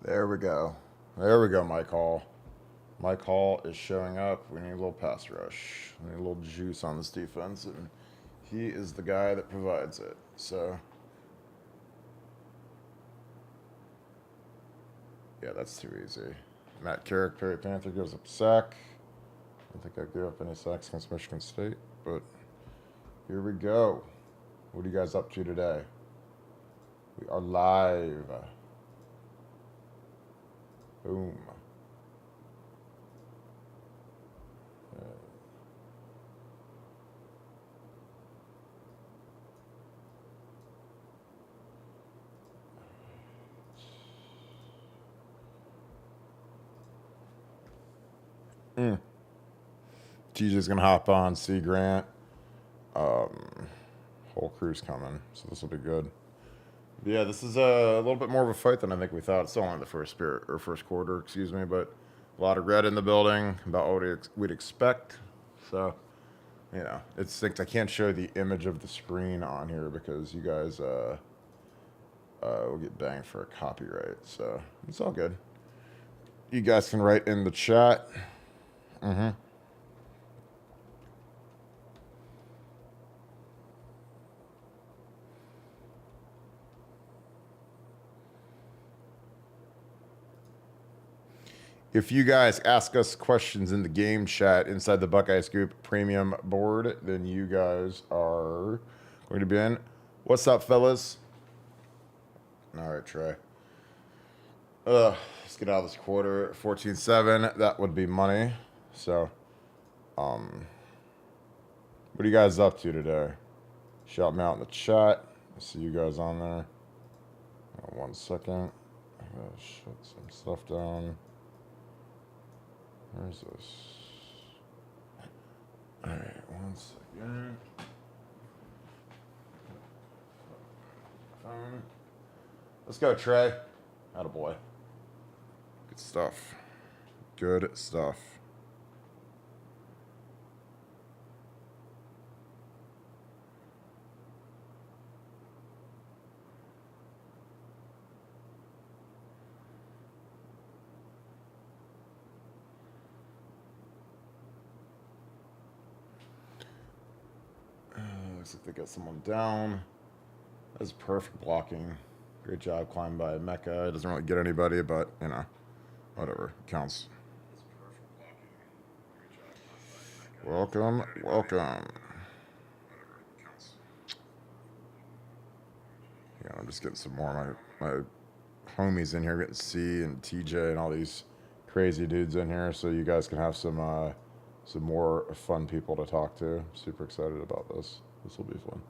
There we go. There we go, Mike Hall. Mike Hall is showing up. We need a little pass rush. We need a little juice on this defense, and he is the guy that provides it. So, yeah, that's too easy. Matt Carrick, Perry Panther gives up a sack. I don't think I gave up any sacks against Michigan State, but here we go. What are you guys up to today? We are live. Boom. TJ's gonna hop on, see Grant. Whole crew's coming, so this will be good. But yeah, this is a little bit more of a fight than I think we thought. It's still only the first quarter, excuse me, but a lot of red in the building, about what we'd expect. So, you know, it stinks. I can't show the image of the screen on here because you guys will get banged for a copyright. So it's all good. You guys can write in the chat. If you guys ask us questions in the game chat inside the Buckeye Scoop premium board, then you guys are going to be in. What's up, fellas? All right, Trey. Let's get out of this quarter. 14-7. That would be money. So, what are you guys up to today? Shout me out in the chat. I see you guys on there. 1 second. I gotta shut some stuff down. Where's this? Alright, 1 second. Let's go, Trey. Attaboy. Good stuff. Good stuff. Looks like they got someone down. That's perfect blocking. Great job climbing by Mecca. It doesn't really get anybody, but, you know, whatever. It counts. Welcome, welcome. Yeah, I'm just getting some more of my homies in here, getting C and TJ and all these crazy dudes in here, so you guys can have some more fun people to talk to. Super excited about this. This will be fun.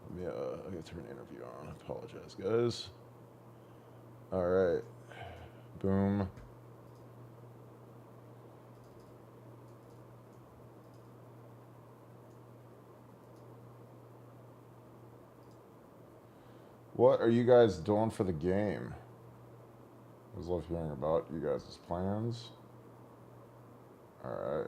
Let me I gotta turn the interview on. I apologize, guys. All right. Boom. What are you guys doing for the game? I was love hearing about you guys' plans. All right.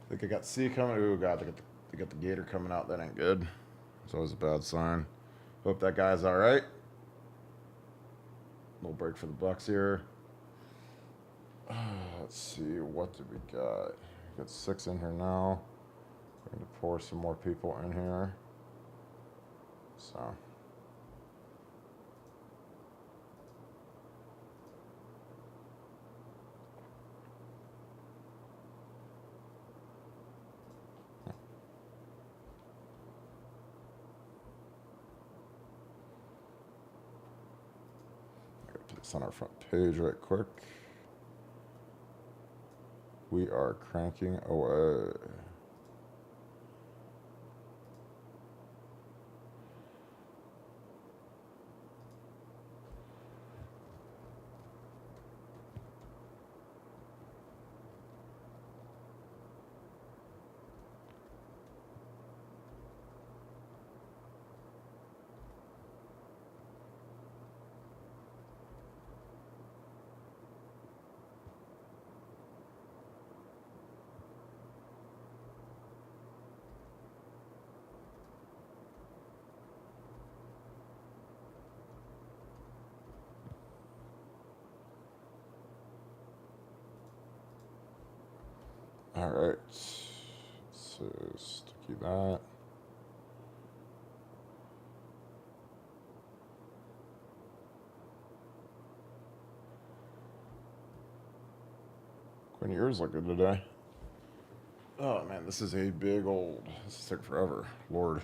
I think I got C coming. Oh god, they got the Gator coming out. That ain't good. It's always a bad sign. Hope that guy's all right. Little break for the Bucks here. Let's see, what do we got? We got 6 in here now. We're going to pour some more people in here. So. I gotta put this on our front page right quick. We are cranking away. All right. So sticky that. Quinn, yours look good today. Oh man, this is a big old. This is taking forever. Lord.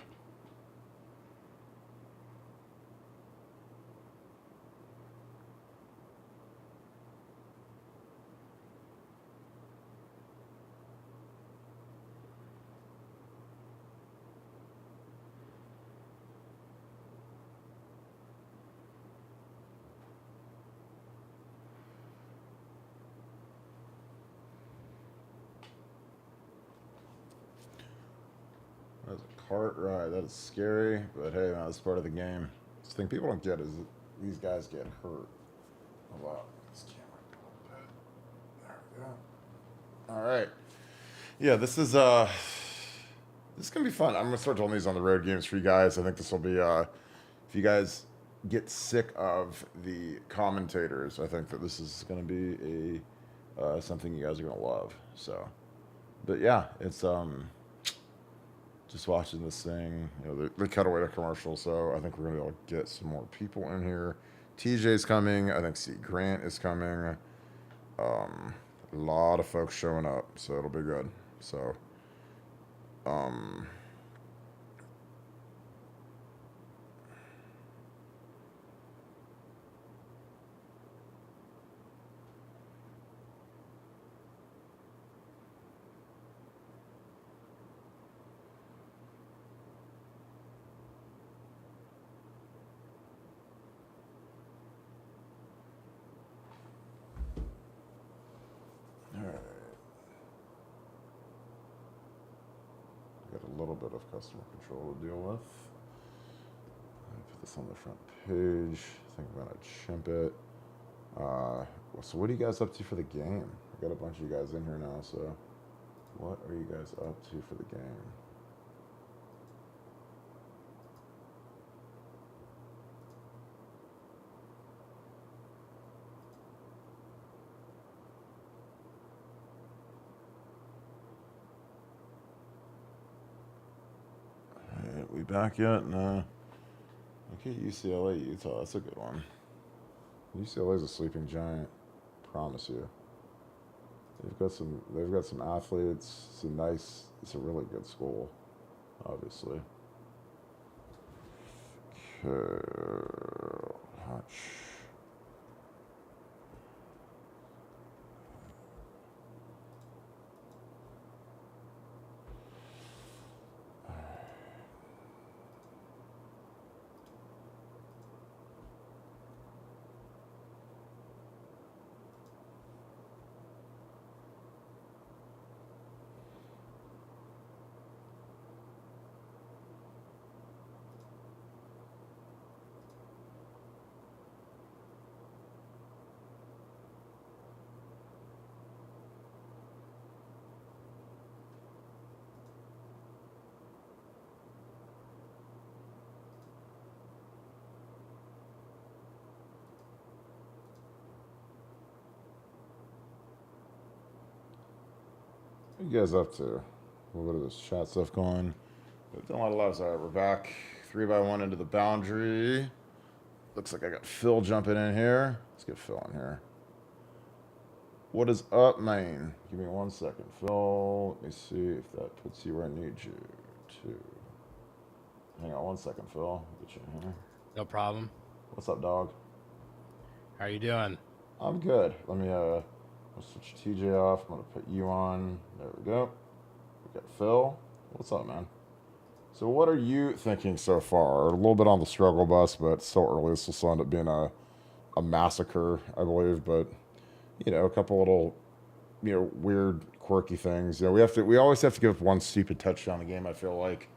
That's a cart ride. That is scary, but hey, man, that's part of the game. The thing people don't get is that these guys get hurt a lot. This camera a little bit. There we go. All right. Yeah, this is gonna be fun. I'm gonna start doing these on the road games for you guys. I think this will be if you guys get sick of the commentators, I think that this is gonna be a something you guys are gonna love. So, but yeah, it's just watching this thing. You know, they cut away to commercial, so I think we're gonna be able to get some more people in here. TJ's coming. I think C. Grant is coming. A lot of folks showing up, so it'll be good. So, um, all right. Got a little bit of customer control to deal with. Let me put this on the front page. I think I'm gonna chimp it. So what are you guys up to for the game? I got a bunch of you guys in here now, so what are you guys up to for the game? All right, we back yet? No. Okay, UCLA, Utah. That's a good one. UCLA's a sleeping giant. Promise you. They've got some athletes. It's a really good school, obviously. Okay. What are you guys up to? A little bit of this chat stuff going. We've done a lot of lives. All right, we're back. 3x1 into the boundary. Looks like I got Phil jumping in here. Let's get Phil in here. What is up, man? Give me 1 second, Phil. Let me see if that puts you where I need you to. Hang on 1 second, Phil. Get you in here. No problem. What's up, dog? How are you doing? I'm good. Let me I'll switch TJ off. I'm gonna put you on. There we go. We got Phil. What's up, man? So what are you thinking so far? A little bit on the struggle bus, but so early. This will still end up being a massacre, I believe. But you know, a couple little, you know, weird, quirky things. You know, we always have to give up one stupid touchdown a game. I feel like,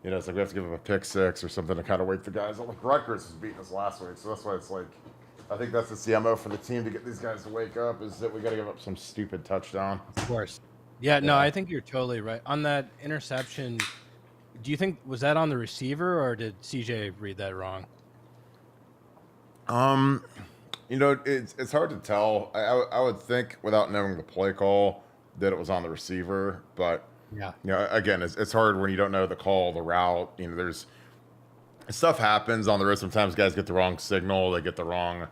you know, it's like we have to give up a pick six or something to kind of wake the guys up. Like Rutgers was beating us last week, so that's why it's like, I think that's the CMO for the team to get these guys to wake up is that we got to give up some stupid touchdown. Of course. Yeah, no, I think you're totally right. On that interception, do you think, was that on the receiver or did CJ read that wrong? You know, it's hard to tell. I would think without knowing the play call that it was on the receiver. But Yeah. again, it's hard when you don't know the call, the route. There's stuff happens on the road. Sometimes guys get the wrong signal, they get the wrong,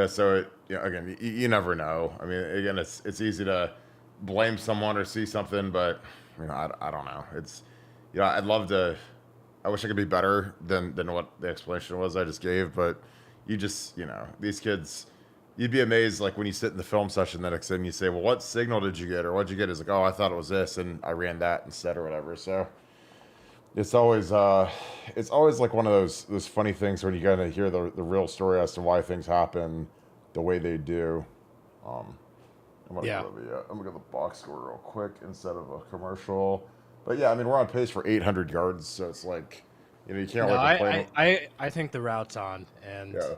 So again, you never know. I mean, again, it's easy to blame someone or see something, but I don't know. It's I'd love to. I wish I could be better than what the explanation was I just gave, but you just these kids. You'd be amazed, like when you sit in the film session the next day and you say, "Well, what signal did you get, or what'd you get?" Is like, "Oh, I thought it was this, and I ran that instead, or whatever." So it's always like one of those funny things when you kind of hear the real story as to why things happen the way they do. I'm gonna go to the box score real quick instead of a commercial. But yeah, I mean we're on pace for 800 yards, so it's like you can't No, like complain. I think the route's on, and Yeah.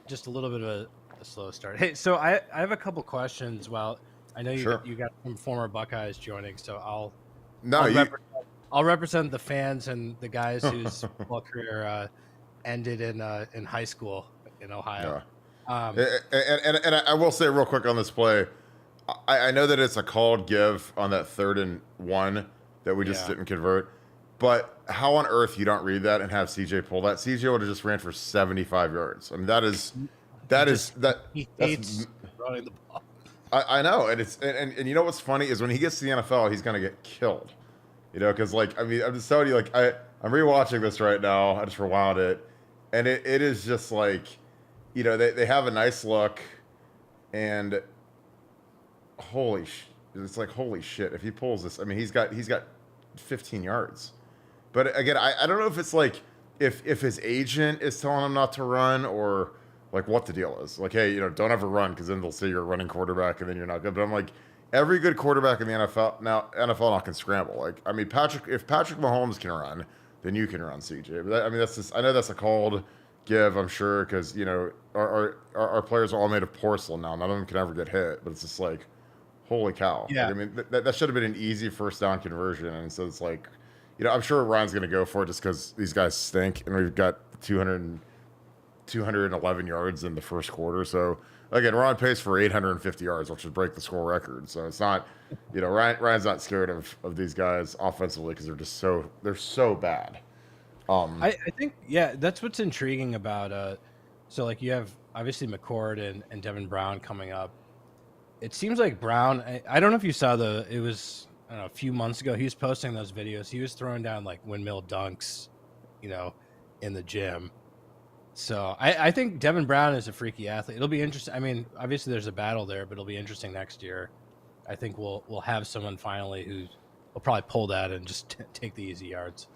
just a little bit of a slow start. Hey, so I have a couple questions. Well, I know Sure. you got some former Buckeyes joining, so No, I'll, you. rep- I'll represent the fans and the guys whose football career ended in high school in Ohio. Yeah. And I will say real quick on this play, I know that it's a called give on that 3rd and 1 that we just didn't convert. But how on earth you don't read that and have CJ pull that? CJ would have just ran for 75 yards. I mean, He hates running the ball. I know, and you know what's funny is when he gets to the NFL, he's gonna get killed. Because like I'm just telling you, like I'm rewatching this right now. I just rewound it, and it is just like, they have a nice look, and it's like holy shit if he pulls this. I mean, he's got 15 yards. But again, I don't know if it's like if his agent is telling him not to run or like what the deal is. Like, hey, don't ever run because then they'll say you're a running quarterback and then you're not good. But I'm like, every good quarterback in the NFL now can scramble. Like, I mean, if Patrick Mahomes can run, then you can run, CJ. But I mean, that's just I know that's a called give, I'm sure, because our players are all made of porcelain now. None of them can ever get hit. But it's just like, holy cow. Yeah. Like, I mean, that should have been an easy first down conversion. And so it's like, I'm sure Ryan's going to go for it just because these guys stink. And we've got 211 yards in the first quarter. So, again, we're on pace for 850 yards, which would break the score record. So it's not, Ryan's not scared of these guys offensively because they're so bad. I think, that's what's intriguing about, so like you have obviously McCord and Devin Brown coming up. It seems like Brown, I don't know if you saw it was, I don't know, a few months ago, he was posting those videos. He was throwing down like windmill dunks, in the gym. So I think Devin Brown is a freaky athlete. It'll be interesting. I mean, obviously there's a battle there, but it'll be interesting next year. I think we'll have someone finally who will probably pull that and just take the easy yards.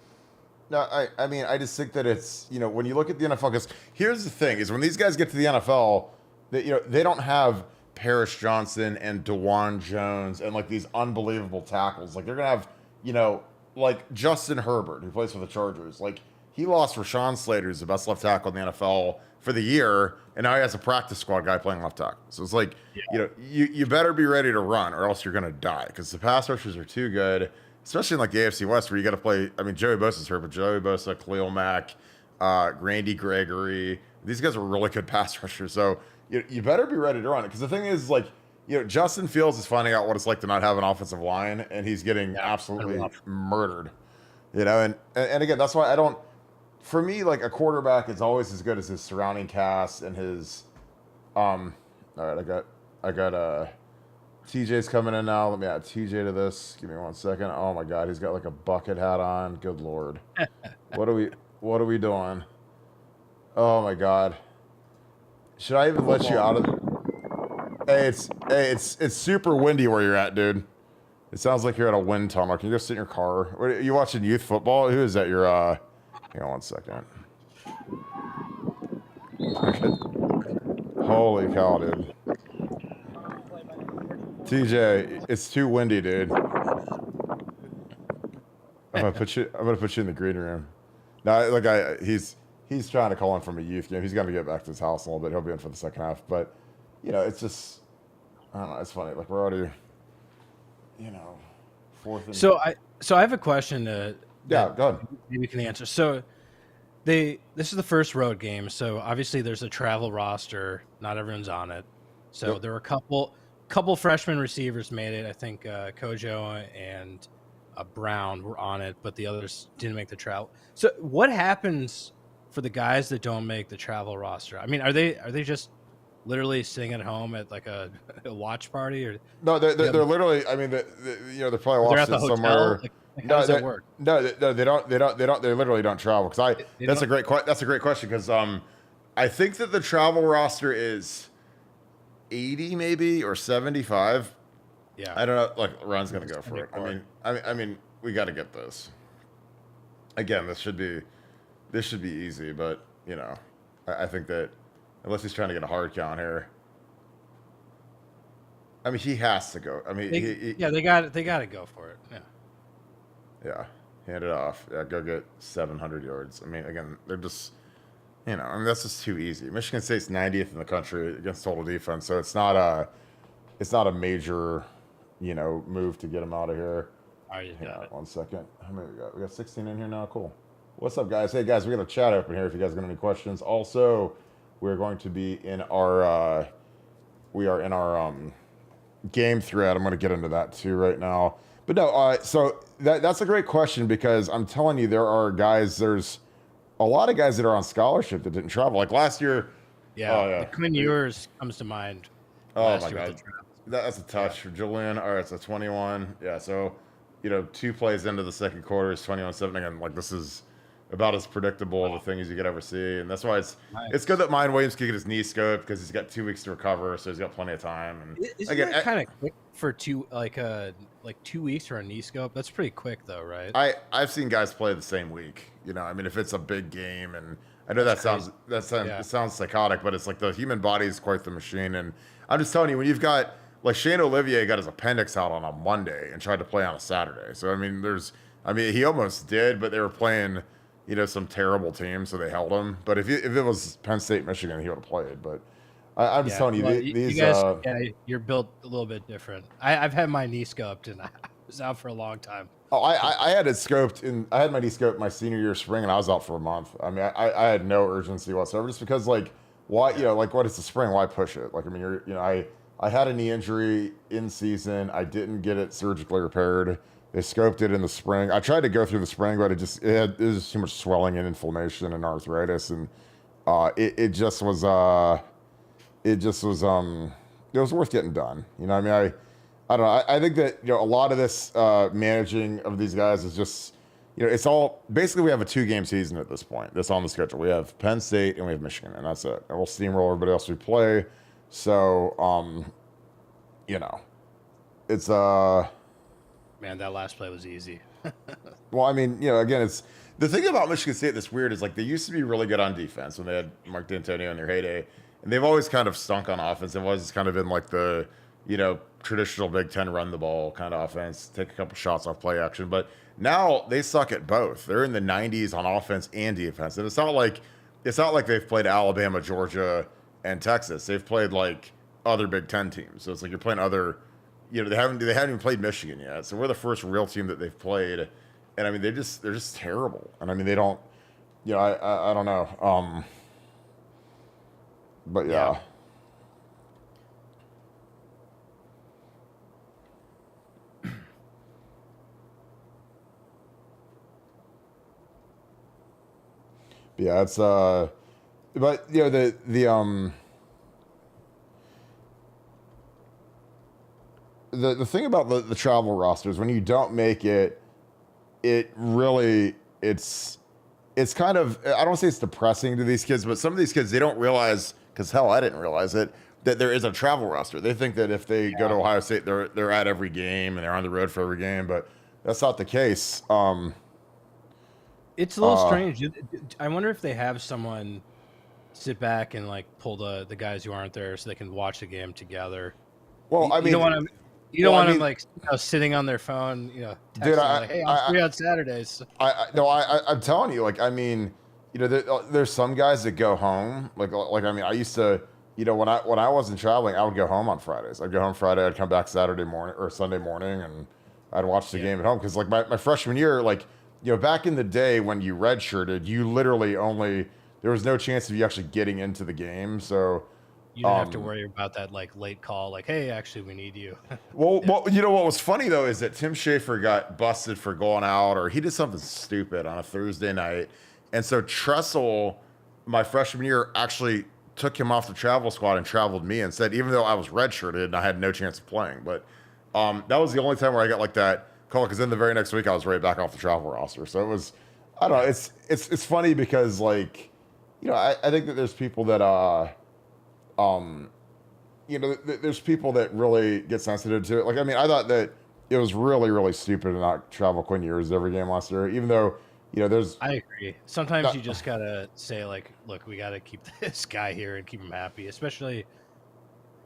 No, I mean, I just think that it's, when you look at the NFL, because here's the thing is when these guys get to the NFL, they don't have Paris Johnson and DeJuan Jones and like these unbelievable tackles. Like they're going to have, like Justin Herbert, who plays for the Chargers. Like he lost Rashawn Slater, who's the best left tackle in the NFL for the year, and now he has a practice squad guy playing left tackle. So it's like, you better be ready to run or else you're going to die because the pass rushers are too good, especially in like the AFC West where you got to play. I mean, Joey Bosa's hurt, but Joey Bosa, Khalil Mack, Randy Gregory, these guys are really good pass rushers. So you better be ready to run it because the thing is, like, Justin Fields is finding out what it's like to not have an offensive line, and he's getting absolutely murdered. And again, that's why I don't. For me, like a quarterback is always as good as his surrounding cast and his. All right, I got TJ's coming in now. Let me add TJ to this. Give me 1 second. Oh my God, he's got like a bucket hat on. Good Lord, what are we doing? Oh my God. Should I even let you out of? Hey, it's super windy where you're at, dude. It sounds like you're at a wind tunnel. Can you go sit in your car? What, are you watching youth football? Who is that? Hang on 1 second. Holy cow, dude. TJ, it's too windy, dude. I'm gonna put you in the green room. Now, like he's trying to call in from a youth game. He's gonna get back to his house in a little bit. He'll be in for the second half. But it's just I don't know. It's funny. Like we're already, fourth. And... So I have a question. Go ahead. Maybe you can answer. So this is the first road game. So obviously there's a travel roster. Not everyone's on it. So there were a couple couple freshman receivers made it. I think Kojo and Brown were on it, but the others didn't make the travel. So what happens for the guys that don't make the travel roster? I mean, are they just literally sitting at home at like a watch party, or No, they're literally. I mean, they're probably they're at watching the hotel? somewhere. Like, how No, does that work? no, they don't. They literally don't travel because They That's a don't? great question because I think that the travel roster is 80 maybe or 75. Yeah, I don't know. Like Ron's gonna go for it. I mean, we got to get this. Again, this should be easy, but I think that unless he's trying to get a hard count here, I mean, he has to go. I mean, they got to go for it. yeah, hand it off. Yeah, go get 700 yards. I mean, again, they're just, I mean, that's just too easy. Michigan State's 90th in the country against total defense, so it's not a major, move to get him out of here. All right, Hang on 1 second. How many we got? We got 16 in here now. Cool. What's up, guys? Hey, guys, we got a chat open here if you guys got any questions. Also, we're going to be in our game thread. I'm going to get into that too right now. But no, so that's a great question because I'm telling you, there's a lot of guys that are on scholarship that didn't travel. Like last year. Yeah. Oh, yeah. Like Quinn Ewers comes to mind. Oh my God. That's a touch for Julian. All right, it's a 21. Yeah, so 2 plays into the second quarter is 21-7 again. Like this is about as predictable of a thing as you could ever see, and that's why it's good that Mine Williams can get his knee scoped because he's got 2 weeks to recover, so he's got plenty of time. And isn't that kind of quick for 2 weeks for a knee scope? That's pretty quick though, right? I've seen guys play the same week. I mean, if it's a big game, and I know it sounds psychotic, but it's like the human body is quite the machine. And I'm just telling you, when you've got like Shane Olivier got his appendix out on a Monday and tried to play on a Saturday. So I mean, he almost did, but they were playing some terrible team, so they held him. But if it was Penn State, Michigan, he would have played. But I'm just telling you, these you guys, you're built a little bit different. I've had my knee scoped, and I was out for a long time. Oh, I had it scoped I had my knee scoped my senior year spring, and I was out for a month. I mean, I had no urgency whatsoever, just because why what is the spring? Why push it? Like I mean, I had a knee injury in season. I didn't get it surgically repaired. They scoped it in the spring. I tried to go through the spring, but it was too much swelling and inflammation and arthritis, and it was worth getting done. I mean, I don't know. I think that a lot of this managing of these guys is just it's all basically we have a 2-game season at this point. That's on the schedule. We have Penn State and we have Michigan, and that's it. And we'll steamroll everybody else we play. So it's Man, that last play was easy. Well, I mean, again, it's the thing about Michigan State that's weird is like they used to be really good on defense when they had Mark D'Antonio in their heyday, and they've always kind of stunk on offense. They've always kind of been like the traditional Big Ten run the ball kind of offense, take a couple shots off play action. But now they suck at both. They're in the 90s on offense and defense, and it's not like they've played Alabama, Georgia, and Texas. They've played like other Big Ten teams, so it's like you're playing other. They haven't even played Michigan yet, so we're the first real team that they've played, and I mean they're just terrible, and I mean they don't, I don't know, but yeah. Yeah, it's but the thing about the travel rosters, when you don't make it, it's kind of, I don't want to say it's depressing to these kids, but some of these kids, they don't realize, because hell, I didn't realize it, that there is a travel roster. They think that if they go to Ohio State, they're at every game and they're on the road for every game, but that's not the case. It's a little strange. I wonder if they have someone sit back and like pull the guys who aren't there so they can watch the game together. Well, I mean, you don't want them like sitting on their phone, dude, like, hey, I'm free on Saturdays. I'm telling you, like, I mean, there's some guys that go home, like I mean, I used to, when I wasn't traveling, I would go home on Fridays. I'd go home Friday, I'd come back Saturday morning or Sunday morning, and I'd watch the game at home because, like, my freshman year, like, back in the day when you redshirted, you literally there was no chance of you actually getting into the game, so. You didn't have to worry about that like late call, like, hey, actually, we need you. Well, Yeah. you know what was funny though is that Tim Schafer got busted for going out, or he did something stupid on a Thursday night, and so Tressel, my freshman year, actually took him off the travel squad and traveled me and said, even though I was redshirted and I had no chance of playing, but that was the only time where I got like that call, because then the very next week I was right back off the travel roster. So it was, I don't know, it's funny because like, you know, I think that there's people that you know, there's people that really get sensitive to it. Like, I mean, I thought that it was really, really stupid to not travel Quinn Ewers every game last year, even though, you know, there's. I agree. Sometimes Not, you just gotta say like, look, we gotta keep this guy here and keep him happy. Especially,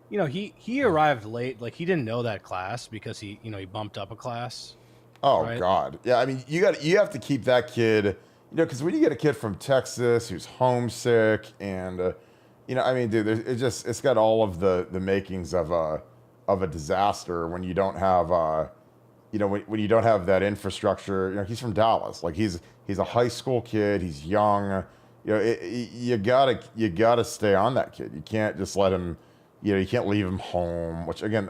you know, he arrived late. Like he didn't know that class because he bumped up a class. oh Right. God, yeah. I mean, you have to keep that kid, you know, because when you get a kid from Texas who's homesick and, you know, I mean, dude, it's got all of the makings of a disaster when you don't have you know, when you don't have that infrastructure. You know, he's from Dallas. Like he's a high school kid. He's young. You know, you gotta stay on that kid. You can't just let him. You know, you can't leave him home. Which again,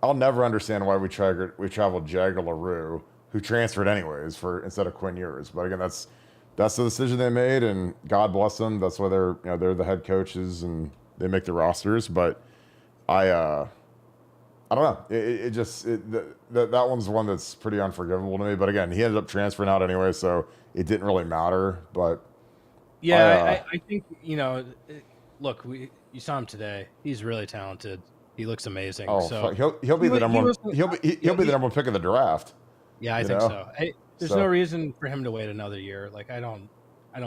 I'll never understand why we traveled Jagger LaRue, who transferred anyways for instead of Quinn Ewers. But again, that's the decision they made, and God bless them. That's why they're the head coaches and they make the rosters. But I don't know. That one's one that's pretty unforgivable to me. But again, he ended up transferring out anyway, so it didn't really matter. But Yeah, I think look, you saw him today. He's really talented. He looks amazing. oh, So he'll be the number one. He'll be the he- number one pick of the draft. yeah, I You think know? so. There's So no reason for him to wait another year. Like I don't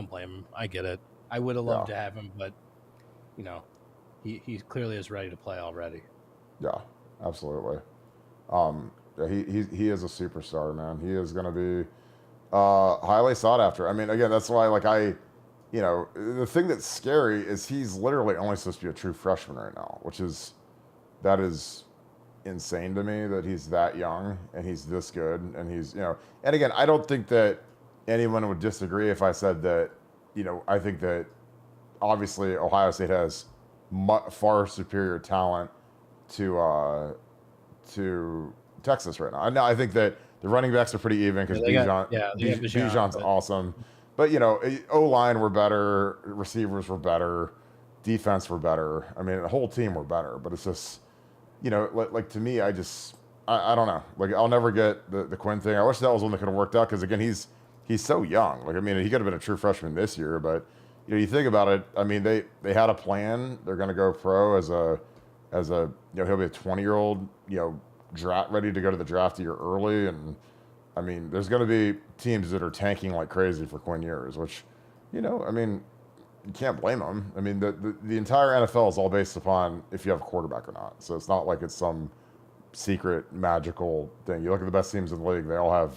blame him. I get it. I would have loved yeah, to have him, but you know, he clearly is ready to play already. yeah, absolutely. Yeah, he is a superstar, man. He is going to be highly sought after. I mean, again, that's why like you know, the thing that's scary is he's literally only supposed to be a true freshman right now, that is insane to me that he's that young and he's this good and he's, you know, and again, I don't think that anyone would disagree if I said that, you know, I think that obviously Ohio State has far superior talent to Texas right now. I think that the running backs are pretty even because They got Bijan, Bijan's awesome. But, you know, O-line were better, receivers were better, defense were better. I mean, the whole team were better. But it's just, you know, like to me, I don't know. Like, I'll never get the Quinn thing. I wish that was one that could have worked out because, again, he's so young. Like, I mean, he could have been a true freshman this year. But, you know, you think about it, I mean, they had a plan. They're going to go pro as a, you know, he'll be a 20-year-old, you know, ready to go to the draft a year early. And, I mean, there's going to be teams that are tanking like crazy for Quinn Ewers, which, you know, I mean, you can't blame them. I mean, the entire NFL is all based upon if you have a quarterback or not. So it's not like it's some secret magical thing. You look at the best teams in the league; they all have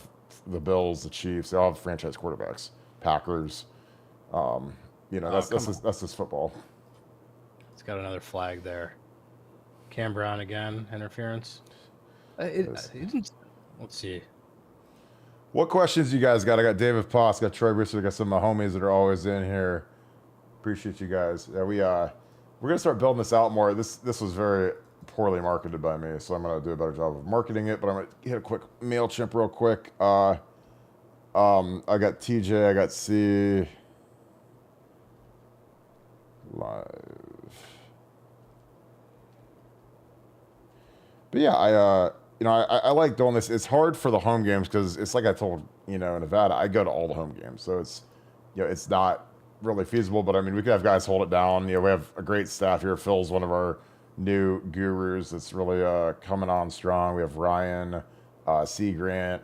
the Bills, the Chiefs. They all have franchise quarterbacks. Packers. You know, that's just football. It's got another flag there. Cam Brown again, interference. It didn't. Let's see. What questions you guys got? I got David Poss, got Troy Brewster, got some of my homies that are always in here. Appreciate you guys. Yeah, we're gonna start building this out more. This was very poorly marketed by me, so I'm gonna do a better job of marketing it. But I'm gonna hit a quick MailChimp real quick. I got TJ, I got C live. But yeah, I like doing this. It's hard for the home games because it's like I told, you know, Nevada, I go to all the home games. So it's, you know, it's not really feasible, but I mean, we could have guys hold it down. You know, we have a great staff here. Phil's one of our new gurus that's really coming on strong. We have Ryan, C. Grant.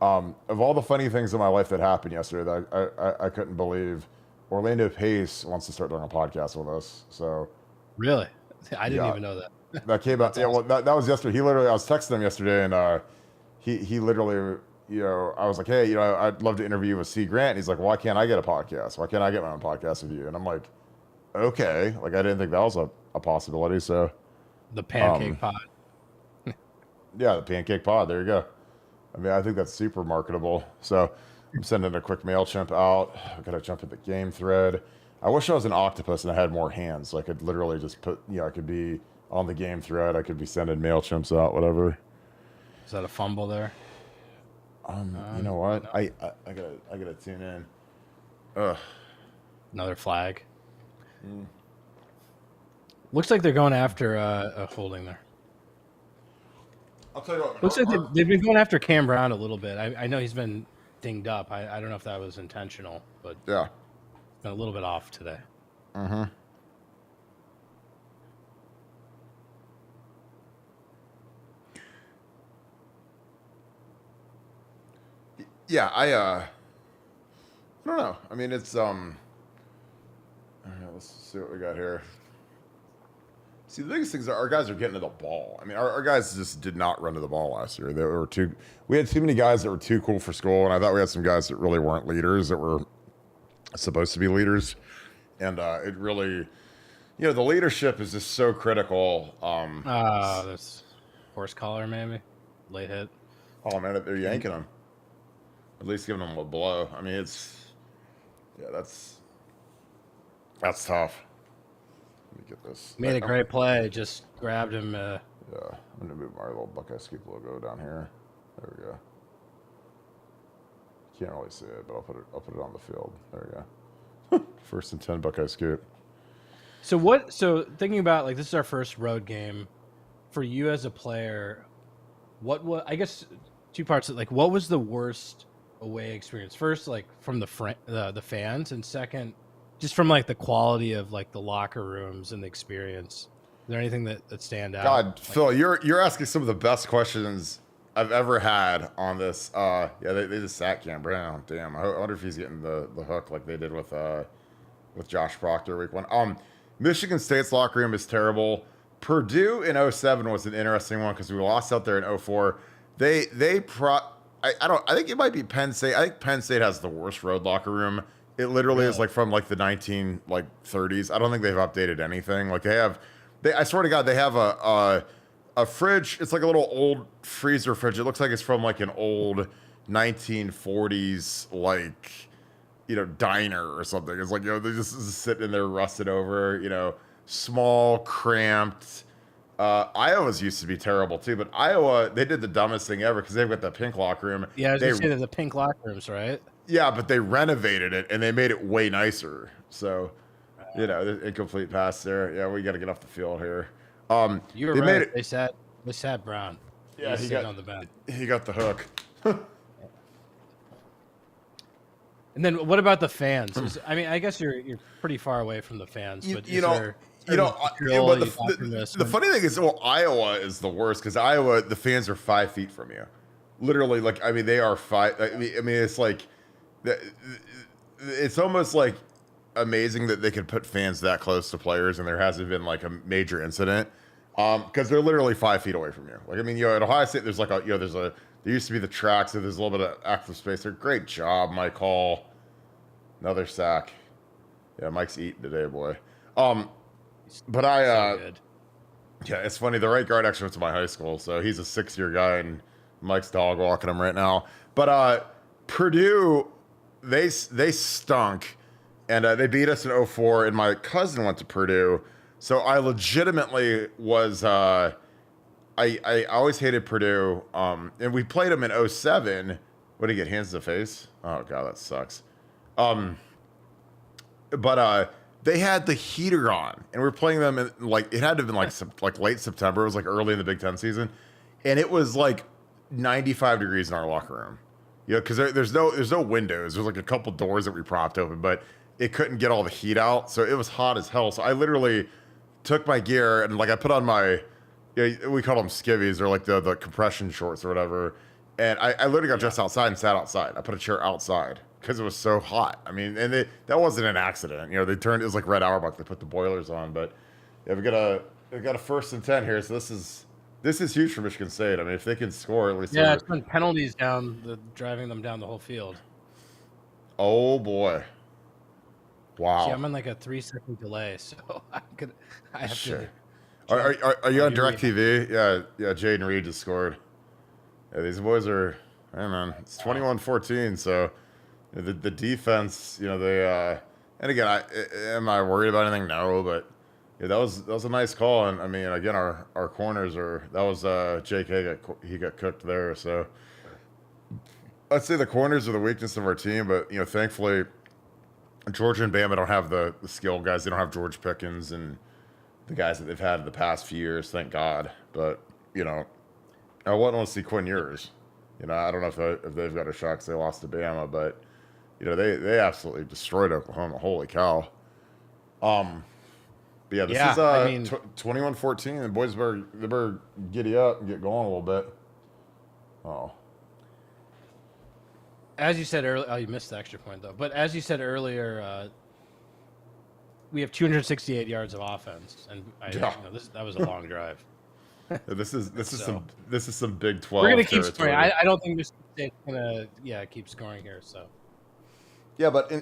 Of all the funny things in my life that happened yesterday that I couldn't believe, Orlando Pace wants to start doing a podcast with us. So Really? I didn't even know that. that came out. Yeah, well, that was yesterday. I was texting him yesterday, and he literally, you know, I was like, hey, you know, I'd love to interview you with C. Grant. And he's like, why can't I get a podcast? Why can't I get my own podcast with you? And I'm like, okay, like I didn't think that was a possibility. So The Pancake Pod. yeah, the Pancake Pod. There you go. I mean, I think that's super marketable. So I'm sending a quick MailChimp out. I got to jump at the game thread. I wish I was an octopus and I had more hands, so I could literally just put, I could be on the game thread. I could be sending MailChimps out, whatever. Is that a fumble there? You know what? No. I gotta tune in. Ugh. Another flag. Looks like they're going after a holding there. I'll tell you what. Looks like they've been going after Cam Brown a little bit. I know he's been dinged up. I don't know if that was intentional, but Yeah. been a little bit off today. Mm-hmm. Yeah, I don't know. I mean, it's all right, let's see what we got here. See, the biggest things are our guys are getting to the ball. I mean, our guys just did not run to the ball last year. We had too many guys that were too cool for school, and I thought we had some guys that really weren't leaders, that were supposed to be leaders. And it really, the leadership is just so critical. This horse collar maybe, late hit. Oh man, they're yanking him. At least giving him a blow. I mean, that's tough. Let me get this. Made a great play. Just grabbed him. Yeah, I'm gonna move my little Buckeye Scoop logo down here. There we go. Can't really see it, but I'll put it on the field. There we go. 1st and 10 Buckeye Scoop. So thinking about, like, this is our first road game for you as a player. I guess 2 parts. Like, what was the worst away experience? First, like, from the fans, and second, just from, like, the quality of, like, the locker rooms and the experience. Is there anything that stand out? God, Phil, you're asking some of the best questions I've ever had on this. Yeah, they just sacked Cam Brown. Damn, I wonder if he's getting the hook like they did with Josh Proctor week 1. Michigan State's locker room is terrible. Purdue in 07 was an interesting one because we lost out there in 04. I think it might be Penn State. I think Penn State has the worst road locker room. It literally is like from like the 30s. I don't think they've updated anything. Like I swear to God, they have a fridge. It's like a little old freezer fridge. It looks like it's from like an old 1940s diner or something. It's like, they're just sitting in there rusted over, small, cramped. Iowa's used to be terrible too, but Iowa, they did the dumbest thing ever because they've got the pink locker room. Yeah, I was going to say they're the pink locker rooms, right? Yeah, but they renovated it and they made it way nicer. So, incomplete pass there. Yeah, we got to get off the field here. You were right. They sat Brown. Yeah, he got on the bench. He got the hook. And then what about the fans? I mean, I guess you're pretty far away from the fans, but the funny thing is, Iowa is the worst because Iowa, the fans are 5 feet from you, literally. Like, I mean, they are 5. I mean, it's like, it's almost like amazing that they could put fans that close to players and there hasn't been like a major incident, because they're literally 5 feet away from you. Like, I mean, at Ohio State, there's like there used to be the tracks, so there's a little bit of active space there. Great job, Mike Hall. Another sack. Yeah, Mike's eating today, boy. But yeah, it's funny. The right guard actually went to my high school, so he's a 6-year guy, and Mike's dog walking him right now. But Purdue, they stunk, and they beat us in 04, and my cousin went to Purdue, so I legitimately was I always hated Purdue, and we played them in 07. What did he get? Hands to the face? Oh god, that sucks. But they had the heater on, and we were playing them in, like, it had to have been like late September. It was like early in the Big Ten season, and it was like 95 degrees in our locker room. Because there's no windows. There's like a couple doors that we propped open, but it couldn't get all the heat out, so it was hot as hell. So I literally took my gear and I put on my, we call them skivvies, or like the compression shorts or whatever, and I literally got dressed outside and sat outside. I put a chair outside because it was so hot. I mean, and that wasn't an accident. They turned, it was like Red Auerbach. They put the boilers on, but yeah, we got a 1st and 10 here, so this is huge for Michigan State. I mean, if they can score, at least. Yeah, it's been penalties driving them down the whole field. Oh boy! Wow. See, I'm on like a 3-second delay, so I have sure. to. Are you on DirecTV? Yeah. Jaden Reed just scored. Yeah, these boys are. Hey man, it's 21-14. So the defense, they And again, am I worried about anything? No, but yeah, that was a nice call. And I mean, again, our corners are that was J.K. He got cooked there. So I'd say the corners are the weakness of our team. But thankfully, Georgia and Bama don't have the skill guys. They don't have George Pickens and the guys that they've had in the past few years. Thank God. But I want to see Quinn Ewers. I don't know if they've got a shot because they lost to Bama, but they absolutely destroyed Oklahoma. Holy cow! But yeah, this is I mean, 21-14, and boys better giddy up and get going a little bit. Oh, as you said earlier, you missed the extra point though. But as you said earlier, we have 268 yards of offense, and that was a long drive. this is some Big 12. We're gonna keep scoring. I don't think Michigan State's gonna keep scoring here. So yeah, but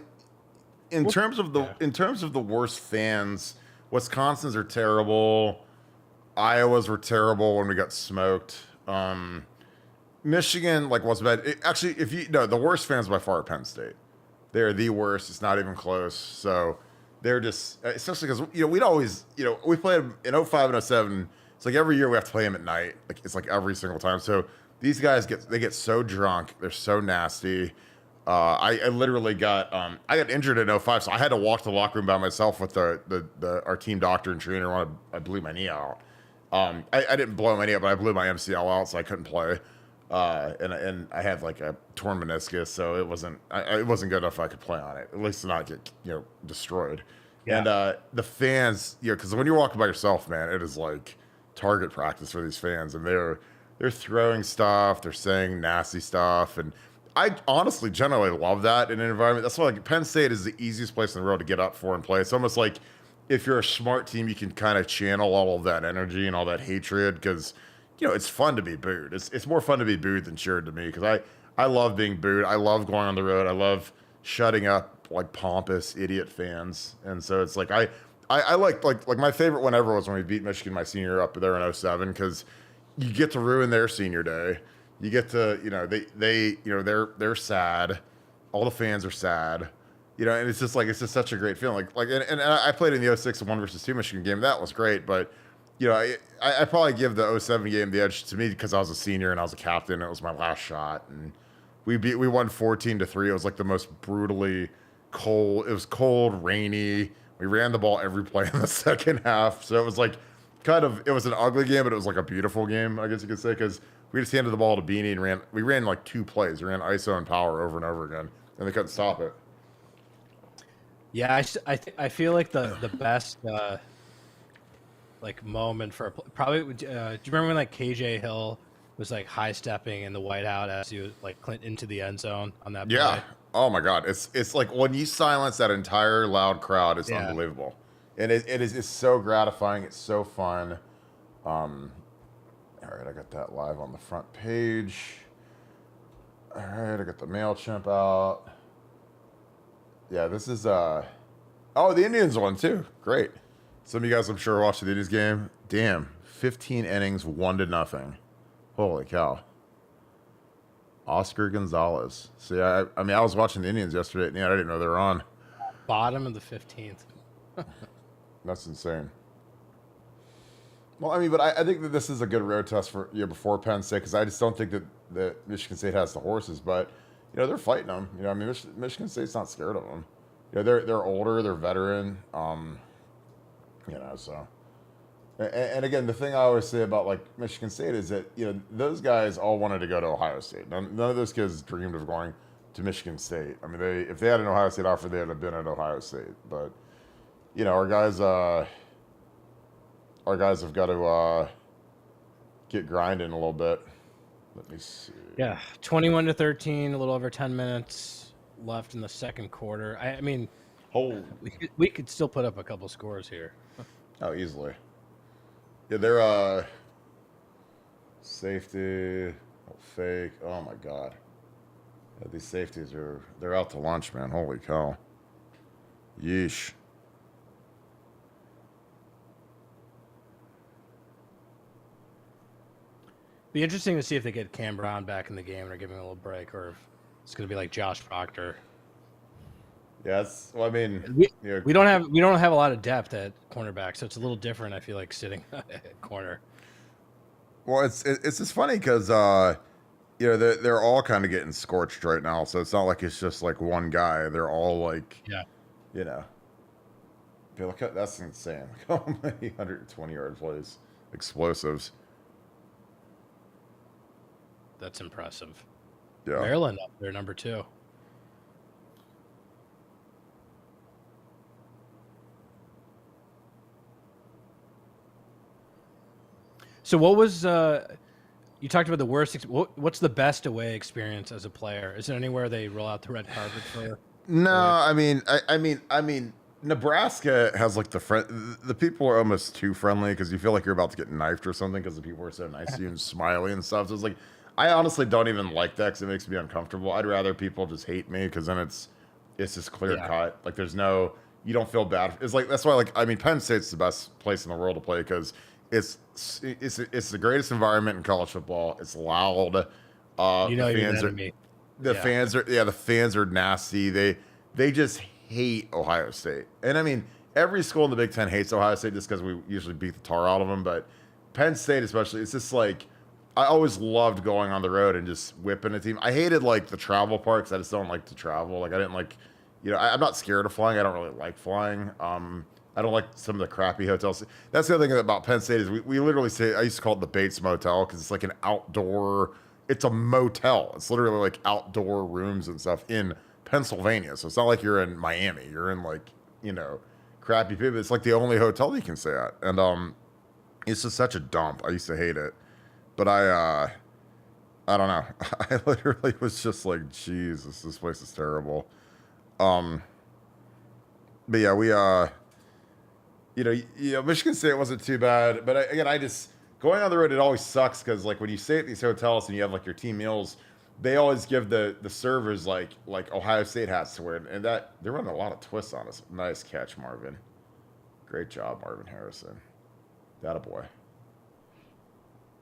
in terms of the worst fans, Wisconsin's are terrible. Iowa's were terrible when we got smoked. Michigan was bad. Actually, the worst fans by far are Penn State. They're the worst. It's not even close. So they're just, especially because we'd always we played them in 05 and 07. It's like every year we have to play them at night. It's like every single time. So these guys get so drunk. They're so nasty. I literally got I got injured in 05, so I had to walk to the locker room by myself with our team doctor and trainer when I blew my knee out. I didn't blow my knee out, but I blew my MCL out, so I couldn't play. And I had a torn meniscus, so it wasn't good enough I could play on it. At least to not get destroyed. Yeah. And the fans, because when you're walking by yourself, man, it is like target practice for these fans, and they're throwing stuff, they're saying nasty stuff, and I honestly generally love that in an environment. That's why Penn State is the easiest place in the world to get up for and play. It's almost like if you're a smart team, you can kind of channel all of that energy and all that hatred because it's fun to be booed. It's more fun to be booed than cheered to me because I love being booed. I love going on the road. I love shutting up pompous idiot fans, and so it's I like my favorite one ever was when we beat Michigan my senior year up there in 07 because you get to ruin their senior day. You get to they're sad. All the fans are sad. And it's just such a great feeling. And I played in the 06 1 versus 2 Michigan game. That was great, but I probably give the 07 game the edge to me because I was a senior and I was a captain. It was my last shot, and we won 14-3. It was the most brutally cold. It was cold, rainy. We ran the ball every play in the second half, so it was it was an ugly game, but it was a beautiful game, I guess you could say, because we just handed the ball to Beanie and we ran 2 plays. We ran ISO and power over and over again, and they couldn't stop it. Yeah, I feel like the best moment for probably. Do you remember when KJ Hill was high stepping in the whiteout as he was into the end zone on that play? Yeah. Oh my God. It's when you silence that entire loud crowd, it's unbelievable, and it's so gratifying. It's so fun. All right, I got that live on the front page. All right, I got the MailChimp out. Yeah, this is the Indians won too. Great. Some of you guys, I'm sure, watched the Indians game. Damn, 15 innings, 1-0. Holy cow. Oscar Gonzalez. See, I was watching the Indians yesterday, and I didn't know they were on. Bottom of the 15th. That's insane. Well, but I think that this is a good road test for before Penn State because I just don't think that Michigan State has the horses, but they're fighting them. Michigan State's not scared of them. They're older, they're veteran. So. And again, the thing I always say about Michigan State is that those guys all wanted to go to Ohio State. None of those kids dreamed of going to Michigan State. If they had an Ohio State offer, they would have been at Ohio State. But our guys have got to get grinding a little bit. Let me see. Yeah, 21-13, a little over 10 minutes left in the second quarter. We could still put up a couple scores here. Oh, easily. Yeah, they're safety, fake. Oh my God. Yeah, these safeties they're out to lunch, man. Holy cow. Yeesh. Be interesting to see if they get Cam Brown back in the game and are giving him a little break, or if it's going to be like Josh Proctor. Yeah, it's, well, I mean, We you know, we don't have a lot of depth at cornerback, so it's a little different. I feel like sitting at corner. well, it's just funny because you know they're all kind of getting scorched right now, so it's not like it's just like one guy. They're all like, Yeah, you know, look at that's insane. Look how many 120-yard plays, explosives. that's impressive. Yeah. Maryland up there, number 2. So what was you talked about the worst? What's the best away experience as a player? Is there anywhere they roll out the red carpet for No, away? I mean, Nebraska has like the people are almost too friendly because you feel like you're about to get knifed or something because the people are so nice to you and smiley and stuff. So it's like, I honestly don't even like that because it makes me uncomfortable. I'd rather people just hate me because then it's just clear Yeah, cut. Like there's no, you don't feel bad. It's like that's why like I mean Penn State's the best place in the world to play because it's it's the greatest environment in college football. It's loud. you The know you're an fans are enemy. the Yeah, fans are yeah the fans are nasty. They just hate Ohio State, and I mean every school in the Big Ten hates Ohio State just because we usually beat the tar out of them. But Penn State especially, it's just like I always loved going on the road and just whipping a team. I hated like the travel part because I just don't like to travel. Like I didn't like, you know, I'm not scared of flying. I don't really like flying. I don't like some of the crappy hotels. That's the other thing about Penn State is we literally say I used to call it the Bates Motel because it's like an outdoor. It's a motel. It's literally like outdoor rooms and stuff in Pennsylvania. So it's not like you're in Miami. You're in like, you know, crappy people. It's like the only hotel you can stay at. And it's just such a dump. I used to hate it. But I don't know. I literally was just like, Jesus, this place is terrible. Um but yeah, we Michigan State wasn't too bad, but again, I just going on the road. It always sucks because like when you stay at these hotels and you have like your team meals, they always give the servers like Ohio State hats to wear, and that they're running a lot of twists on us. Nice catch, Marvin. Great job, Marvin Harrison. That a boy.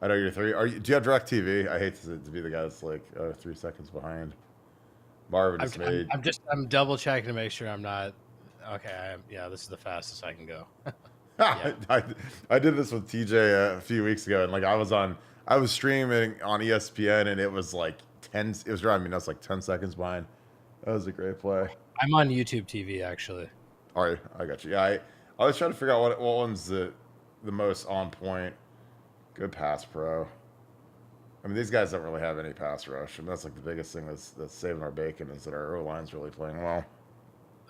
I know you're three. Do you have DirecTV? I hate to be the guy that's like 3 seconds behind. Marvin I'm, just I'm, made. I'm just I'm double checking to make sure I'm not. Okay, yeah, this is the fastest I can go. Yeah, I did this with TJ a few weeks ago, and like I was streaming on ESPN, and it was like 10. It was driving me nuts, like 10 seconds behind. That was a great play. I'm on YouTube TV actually. All right, I got you. Yeah, I was trying to figure out what one's the most on point. Good pass pro. I mean, these guys don't really have any pass rush, and that's like the biggest thing that's saving our bacon is that our O line's really playing well.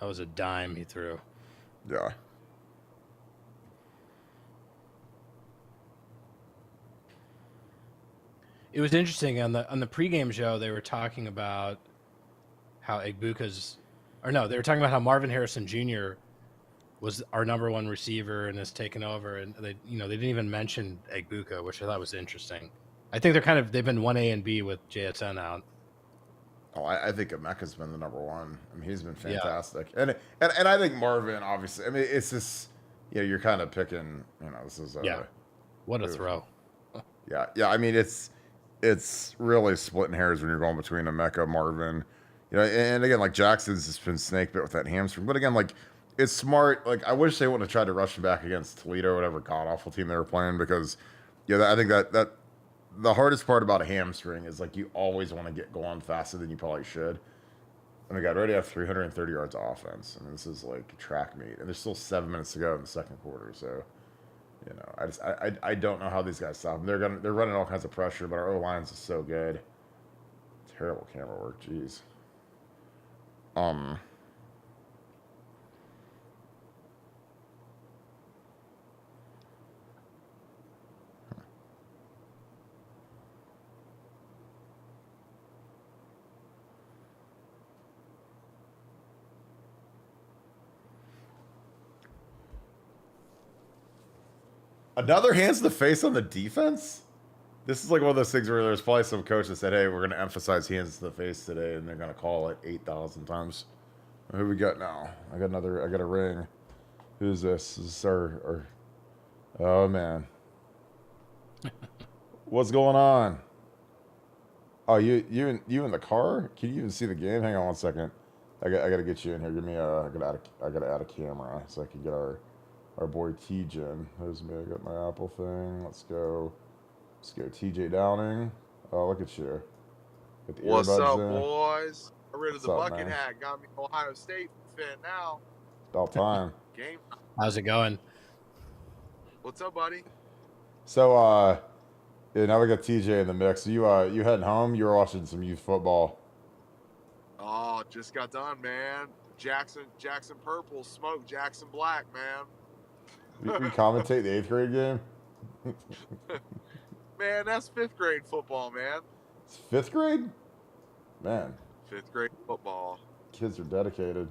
That was a dime he threw. Yeah. It was interesting on the pregame show. They were talking about how Egbuka's, or no, they were talking about how Marvin Harrison Jr. was our number one receiver and has taken over, and they didn't even mention Egbuka, which I thought was interesting. I think they've been 1A and B with JSN out. Oh, I think Emeka's been the number one. I mean, he's been Yeah, fantastic, and I think Marvin, obviously. I mean, it's just you're kind of picking. This is yeah. What a oof. throw! Yeah. I mean, it's really splitting hairs when you're going between Emeka, Marvin. And again, like Jackson's just been snake bit with that hamstring. But again, like it's smart. Like I wish they wouldn't have tried to rush him back against Toledo, whatever god awful team they were playing, because I think that the hardest part about a hamstring is like you always want to get going faster than you probably should. I mean, God, already have 330 yards of offense. I mean, this is like track meet, and there's still 7 minutes to go in the second quarter. So, I don't know how these guys stop them. They're running all kinds of pressure, but our O lines is so good. Terrible camera work, jeez. Um, Another hands to the face on the defense. This is like one of those things where there's probably some coach that said, "Hey, we're going to emphasize hands to the face today," and they're going to call it 8,000 times. Who we got now? I got a ring. Who's this? This is our oh man. What's going on? Oh, you in the car? Can you even see the game? Hang on one second. I gotta get you in here. Give me I gotta add a camera so I can get our boy TJ in. There's me. I got my Apple thing. Let's go. Let's go. TJ Downing. Oh, look at you. Get the What's earbuds up, in. boys? Got rid of What's the up, bucket man? hat. Got me Ohio State fan now. It's about time. Game. How's it going? What's up, buddy? So, yeah, now we got TJ in the mix. You heading home? You were watching some youth football. Oh, just got done, man. Jackson purple, smoke Jackson black, man. We commentate the 8th grade game. Man, that's 5th grade football, man. It's 5th grade? Man, 5th grade football. kids are dedicated.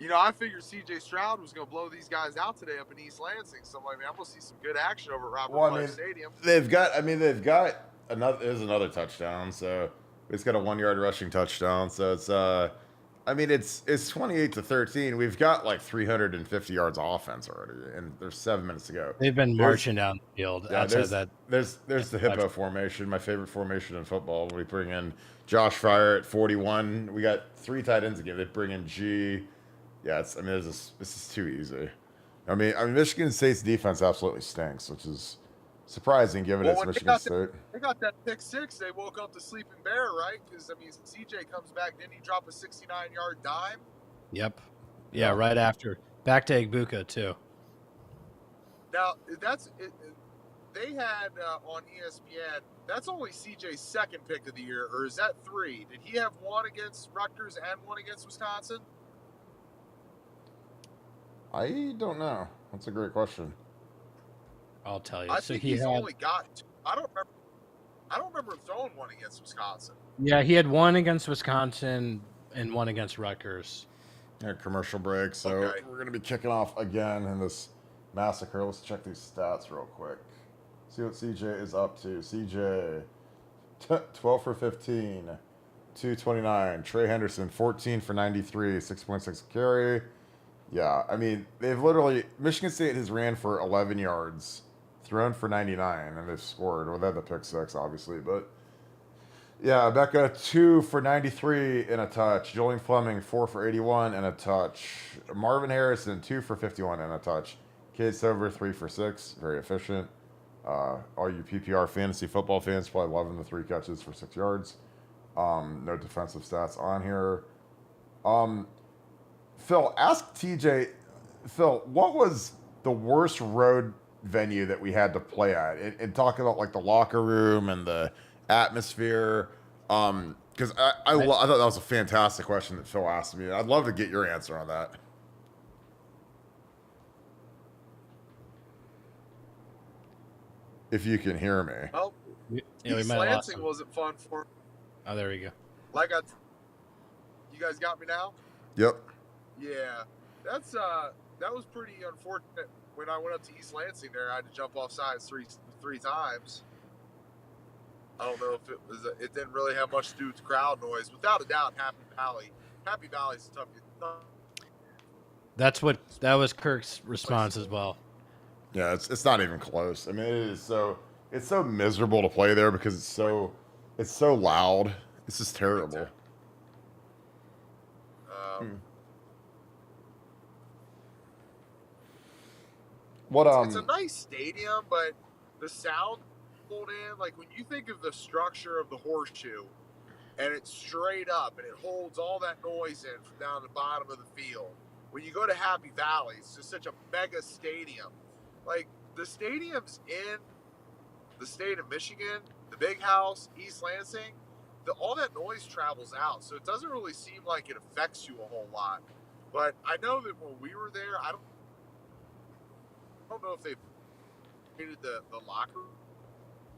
You know, I figured C.J. Stroud was going to blow these guys out today up in East Lansing. So I'm like, man, I'm going to see some good action over at Robert Pike Stadium. They've got another. There's another touchdown. So it's got a 1-yard rushing touchdown. So it's 28-13. We've got like 350 yards offense already, and there's 7 minutes to go. They've been marching down the field. Yeah, Outside that. there's the hippo formation, my favorite formation in football. We bring in Josh Fryer at 41. We got 3 tight ends again. They bring in G. Yeah, this is too easy. I mean, Michigan State's defense absolutely stinks, which is surprising given it's Michigan State. They got that pick 6. They woke up the sleeping bear, right? Because I mean, CJ comes back. Didn't he drop a 69-yard dime? Yep. Yeah, right after. Back to Egbuka too. Now that's it. They had on ESPN. That's only CJ's 2nd pick of the year, or is that 3? Did he have 1 against Rutgers and 1 against Wisconsin? I don't know. That's a great question. I'll tell you. I think he's only got 2. I don't remember him throwing 1 against Wisconsin. Yeah, he had 1 against Wisconsin and 1 against Rutgers. Yeah, commercial break. So Okay. We're gonna be kicking off again in this massacre. Let's check these stats real quick. See what CJ is up to. CJ, 12 for 15, 229. Trey Henderson, 14 for 93, 6.6 carry. Yeah, I mean, Michigan State has ran for 11 yards, thrown for 99, and they've scored. Well, they had the pick 6, obviously, but yeah, Becca, 2 for 93 and a touch. Julian Fleming, 4 for 81 and a touch. Marvin Harrison, 2 for 51 and a touch. Cade Stover, 3 for 6, very efficient. All you PPR fantasy football fans probably loving the 3 catches for 6 yards. No defensive stats on here. Phil, ask TJ. Phil, what was the worst road venue that we had to play at? And talk about like the locker room and the atmosphere. Because I thought that was a fantastic question that Phil asked me. I'd love to get your answer on that. If you can hear me. Well, Yeah, we East might have lost Lansing him. wasn't fun for. Oh, there we go. Like you guys got me now. Yep. Yeah, that was pretty unfortunate. When I went up to East Lansing, there I had to jump off sides three times. I don't know if it didn't really have much to do with the crowd noise. Without a doubt, Happy Valley's a tough. That was Kirk's response as well. Yeah, it's not even close. I mean, it's so miserable to play there because it's so loud. It's just terrible. It's a nice stadium, but the sound pulled in. Like when you think of the structure of the horseshoe, and it's straight up and it holds all that noise in from down the bottom of the field. When you go to Happy Valley, it's just such a mega stadium. Like the stadiums in the state of Michigan, the Big House, East Lansing, all that noise travels out, so it doesn't really seem like it affects you a whole lot. But I know that when we were there, I don't know if they created the locker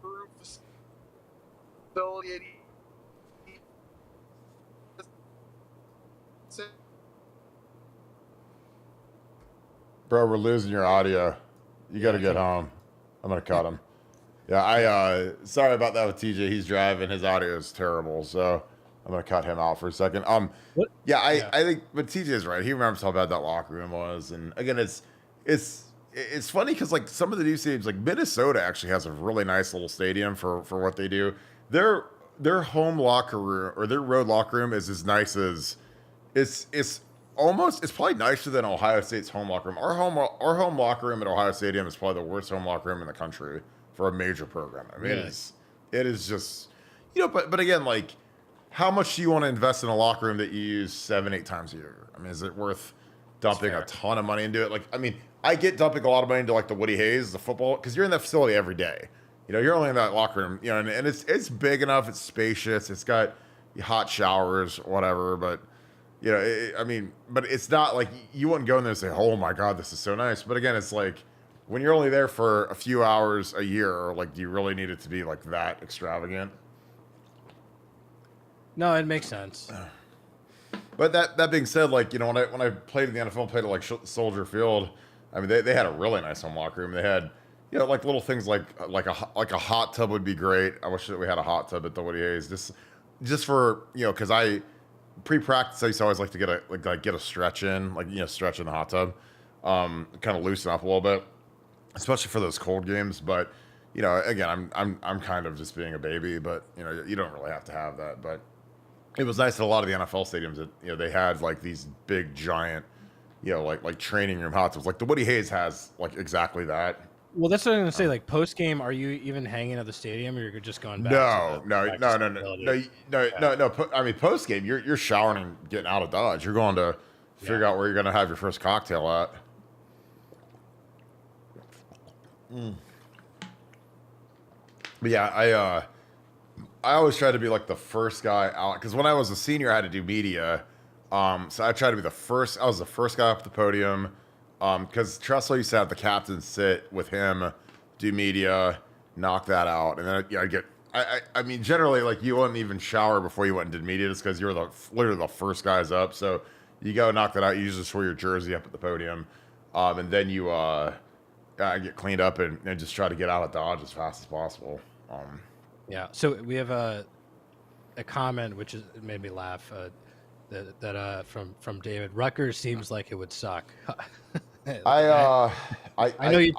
room facility. Bro, we're losing your audio. You got to get home. I'm going to cut him. Yeah, sorry about that with TJ. He's driving. His audio is terrible, so I'm going to cut him out for a second. I think, but TJ's right. He remembers how bad that locker room was. And again, it's funny because like some of the new stadiums, like Minnesota actually has a really nice little stadium for what they do. Their home locker room or their road locker room is as nice as it's almost it's probably nicer than Ohio State's home locker room. Our home locker room at Ohio Stadium is probably the worst home locker room in the country for a major program. I mean, Really? it is just but again, like, how much do you want to invest in a locker room that you use 7-8 times a year? I mean, is it worth dumping a ton of money into it? Like, I mean, I get dumping a lot of money into like the Woody Hayes, the football, because you're in that facility every day. You're only in that locker room, and it's big enough, it's spacious, it's got hot showers, whatever. But I mean, but it's not like you wouldn't go in there and say, "Oh my God, this is so nice." But again, it's like when you're only there for a few hours a year, like, do you really need it to be like that extravagant? No, it makes sense. But that being said, like, when I played in the NFL, played at like Soldier Field, I mean, they had a really nice home locker room. They had like little things like a hot tub would be great. I wish that we had a hot tub at the Woody Hayes, just for because I pre-practice I used to always like to get a stretch in, like, stretch in the hot tub, kind of loosen up a little bit, especially for those cold games. But again, I'm kind of just being a baby, but you don't really have to have that. But it was nice at a lot of the NFL stadiums that they had like these big giant like training room hot tubs. Like the Woody Hayes has like exactly that. Well, that's what I'm gonna say. Like post game, are you even hanging at the stadium, or you're just going back? No. I mean, post game, you're showering and getting out of Dodge. You're going to figure out where you're gonna have your first cocktail at. But yeah, I always try to be like the first guy out, because when I was a senior, I had to do media. So I tried to be the first. I was the first guy up the podium. Because Tressel used to have the captain sit with him, do media, knock that out, and then I mean, generally, like, you wouldn't even shower before you went and did media, just because you're literally the first guys up. So you go knock that out. You usually just wear your jersey up at the podium, and then you get cleaned up and just try to get out of Dodge as fast as possible. Yeah. So we have a comment which made me laugh. That from David. Rutgers seems like it would suck. I know you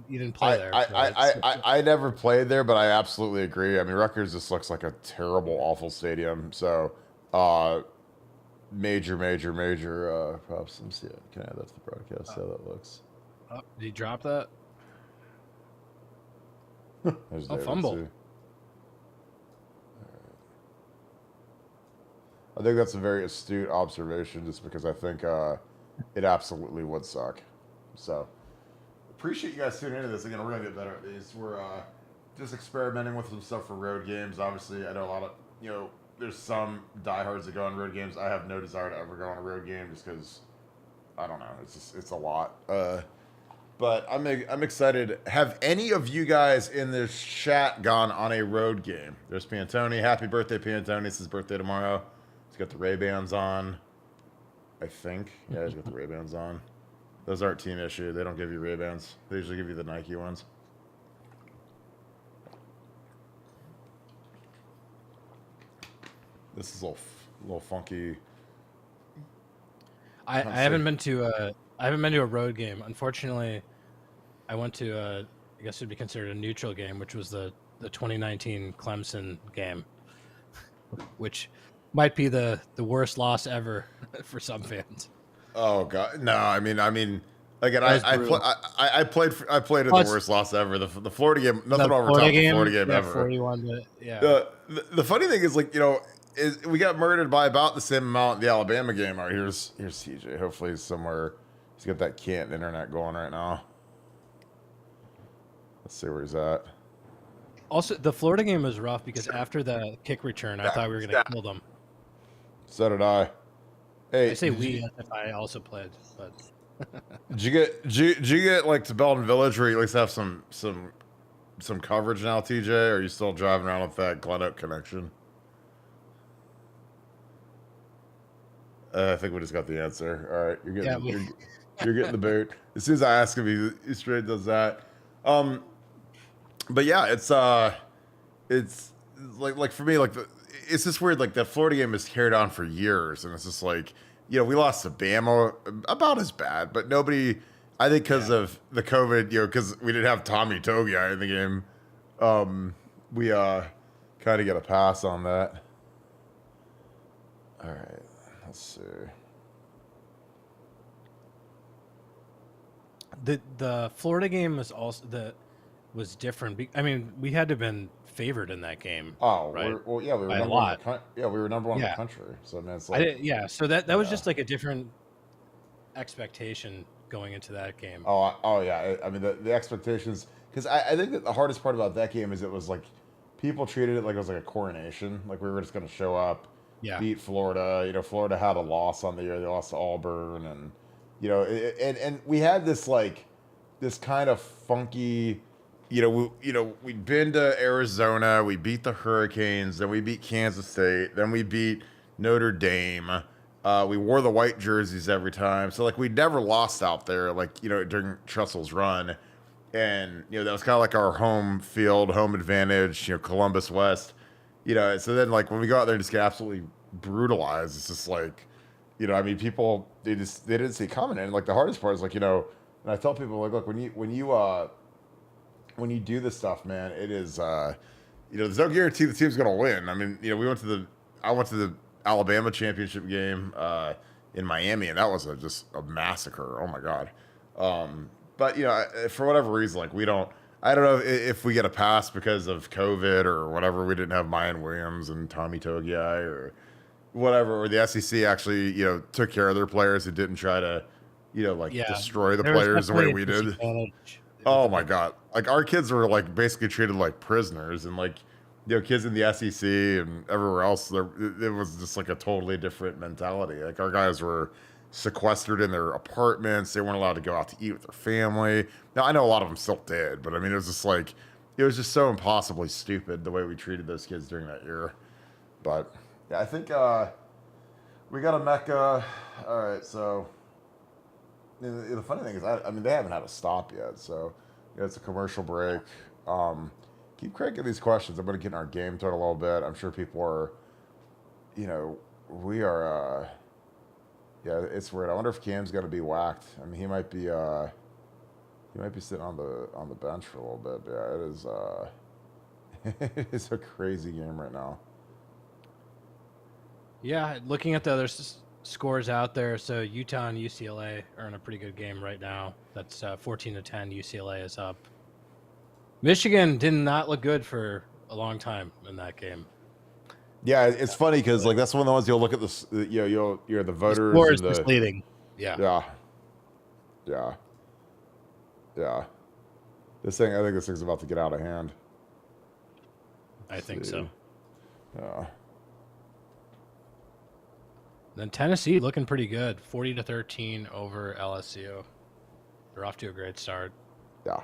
didn't play there. I never played there, but I absolutely agree. I mean, Rutgers just looks like a terrible, awful stadium. So, major props. Let me see it. Can I add that to the broadcast? How that looks. Did he drop that? There's fumble. I think that's a very astute observation, just because I think it absolutely would suck. So, appreciate you guys tuning into this. Again, we're going to get better at these. We're just experimenting with some stuff for road games. Obviously, I know a lot of, there's some diehards that go on road games. I have no desire to ever go on a road game, just because, I don't know, it's a lot. But I'm excited. Have any of you guys in this chat gone on a road game? There's Pantone. Happy birthday, Pantone. It's his birthday tomorrow. He's got the Ray-Bans on, I think. Yeah, he's got the Ray-Bans on. Those aren't team issue. They don't give you Ray-Bans. They usually give you the Nike ones. This is a little funky. I haven't been to a road game. Unfortunately, I went to I guess it'd be considered a neutral game, which was the 2019 Clemson game, which might be the worst loss ever for some fans. Oh God, no! I mean, again, I played at the worst loss ever. The Florida game, nothing over top the Florida game ever. 41 yeah. The funny thing is, like, is we got murdered by about the same amount in the Alabama game. All right, here's TJ. Hopefully he's somewhere. He's got that Canton internet going right now. Let's see where he's at. Also, the Florida game was rough because after the kick return, I thought we were going to kill them. So did I. Hey, I say we if I also played, but did you get like to Belton Village where you at least have some coverage now, TJ? Or are you still driving around with that Glen Oak connection? I think we just got the answer. All right, you're getting the boot. As soon as I ask him, he straight does that. But yeah, it's like for me, like it's just weird. Like that Florida game is carried on for years, and it's just like, we lost to Bama, about as bad, but nobody. I think because of the COVID, because we didn't have Tommy Togiai in the game, we kind of get a pass on that. All right, let's see. the Florida game was different. I mean, we had to have been favored in that game. Oh, right? we were By a number one in lot. the we were number one in the Yeah. country. So I mean, it's I like, did, yeah. So that was yeah. just like a different expectation going into that game. Oh yeah. I mean, the expectations, because I think that the hardest part about that game is it was like people treated it like it was like a coronation, like we were just going to show up, Yeah. beat Florida. You know, Florida had a loss on the year; they lost to Auburn, and you know, and we had this like this kind of funky. We'd been to Arizona, we beat the Hurricanes, then we beat Kansas State, then we beat Notre Dame. We wore the white jerseys every time, so like we never lost out there. Like during Trestle's run, and that was kind of like our home field, home advantage. Columbus West. So then like when we go out there and just get absolutely brutalized, it's just like, I mean, people they didn't see it coming. And like the hardest part is like and I tell people like, look, when you do this stuff, man, it is there's no guarantee the team's gonna win. I mean, I went to the Alabama championship game in Miami, and that was just a massacre. Oh my god. But for whatever reason, like I don't know if we get a pass because of COVID or whatever. We didn't have Mayan Williams and Tommy Togiai or whatever, or the SEC actually took care of their players and didn't try to destroy the players the way we did. Oh my god! Like our kids were like basically treated like prisoners, and like kids in the SEC and everywhere else, it was just like a totally different mentality. Like our guys were sequestered in their apartments; they weren't allowed to go out to eat with their family. Now I know a lot of them still did, but I mean it was just so impossibly stupid the way we treated those kids during that year. But yeah, I think we got a Mecca. All right, so. The funny thing is, I mean, they haven't had a stop yet, so it's a commercial break. Keep cranking these questions. I'm going to get in our game total a little bit. I'm sure people are, we are, yeah, it's weird. I wonder if Cam's going to be whacked. I mean, he might be sitting on the bench for a little bit. But yeah, it is, it's a crazy game right now. Yeah, looking at the other scores out there, so Utah and UCLA are in a pretty good game right now. That's 14-10. UCLA is up. Michigan did not look good for a long time in that game. Yeah, it's funny because like that's one of the ones you'll look at this. You're the voters. The score is misleading. Yeah. I think this thing's about to get out of hand. I think so. Yeah. Then Tennessee looking pretty good, 40-13 over LSU. They're off to a great start. Yeah.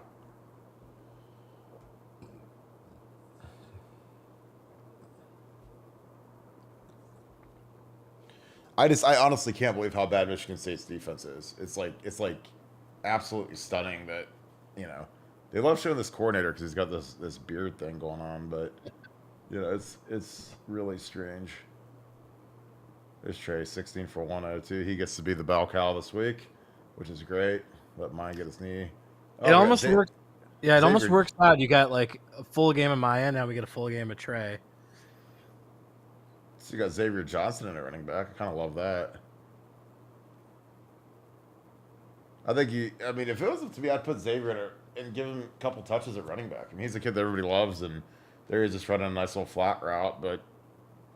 I honestly can't believe how bad Michigan State's defense is. It's like absolutely stunning that they love showing this coordinator because he's got this beard thing going on, but it's really strange. There's Trey, 16 for 102. He gets to be the bell cow this week, which is great. Let mine get his knee. It almost works. Yeah, it almost works out. You got like a full game of Maya, now we get a full game of Trey. So you got Xavier Johnson in at running back. I kind of love that. I think if it was up to me, I'd put Xavier in and give him a couple touches at running back. I mean, he's a kid that everybody loves, and there he's just running a nice little flat route. But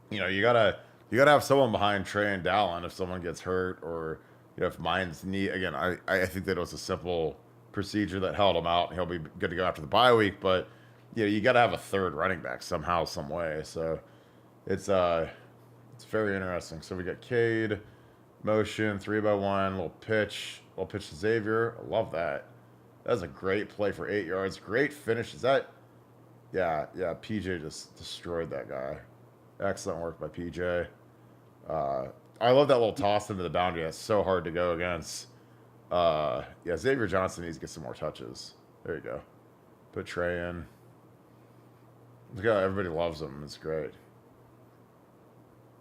you gotta have someone behind Trey and Dallin if someone gets hurt, or if mine's knee again. I think that it was a simple procedure that held him out, and he'll be good to go after the bye week. But you got to have a third running back somehow, some way. So it's very interesting. So we got Cade, motion, 3-by-1, little pitch to Xavier. I love that. That's a great play for 8 yards. Great finish. Is that? Yeah. PJ just destroyed that guy. Excellent work by PJ. I love that little toss into the boundary. That's so hard to go against. Xavier Johnson needs to get some more touches. There you go. Put Trey in. Look how everybody loves him. It's great.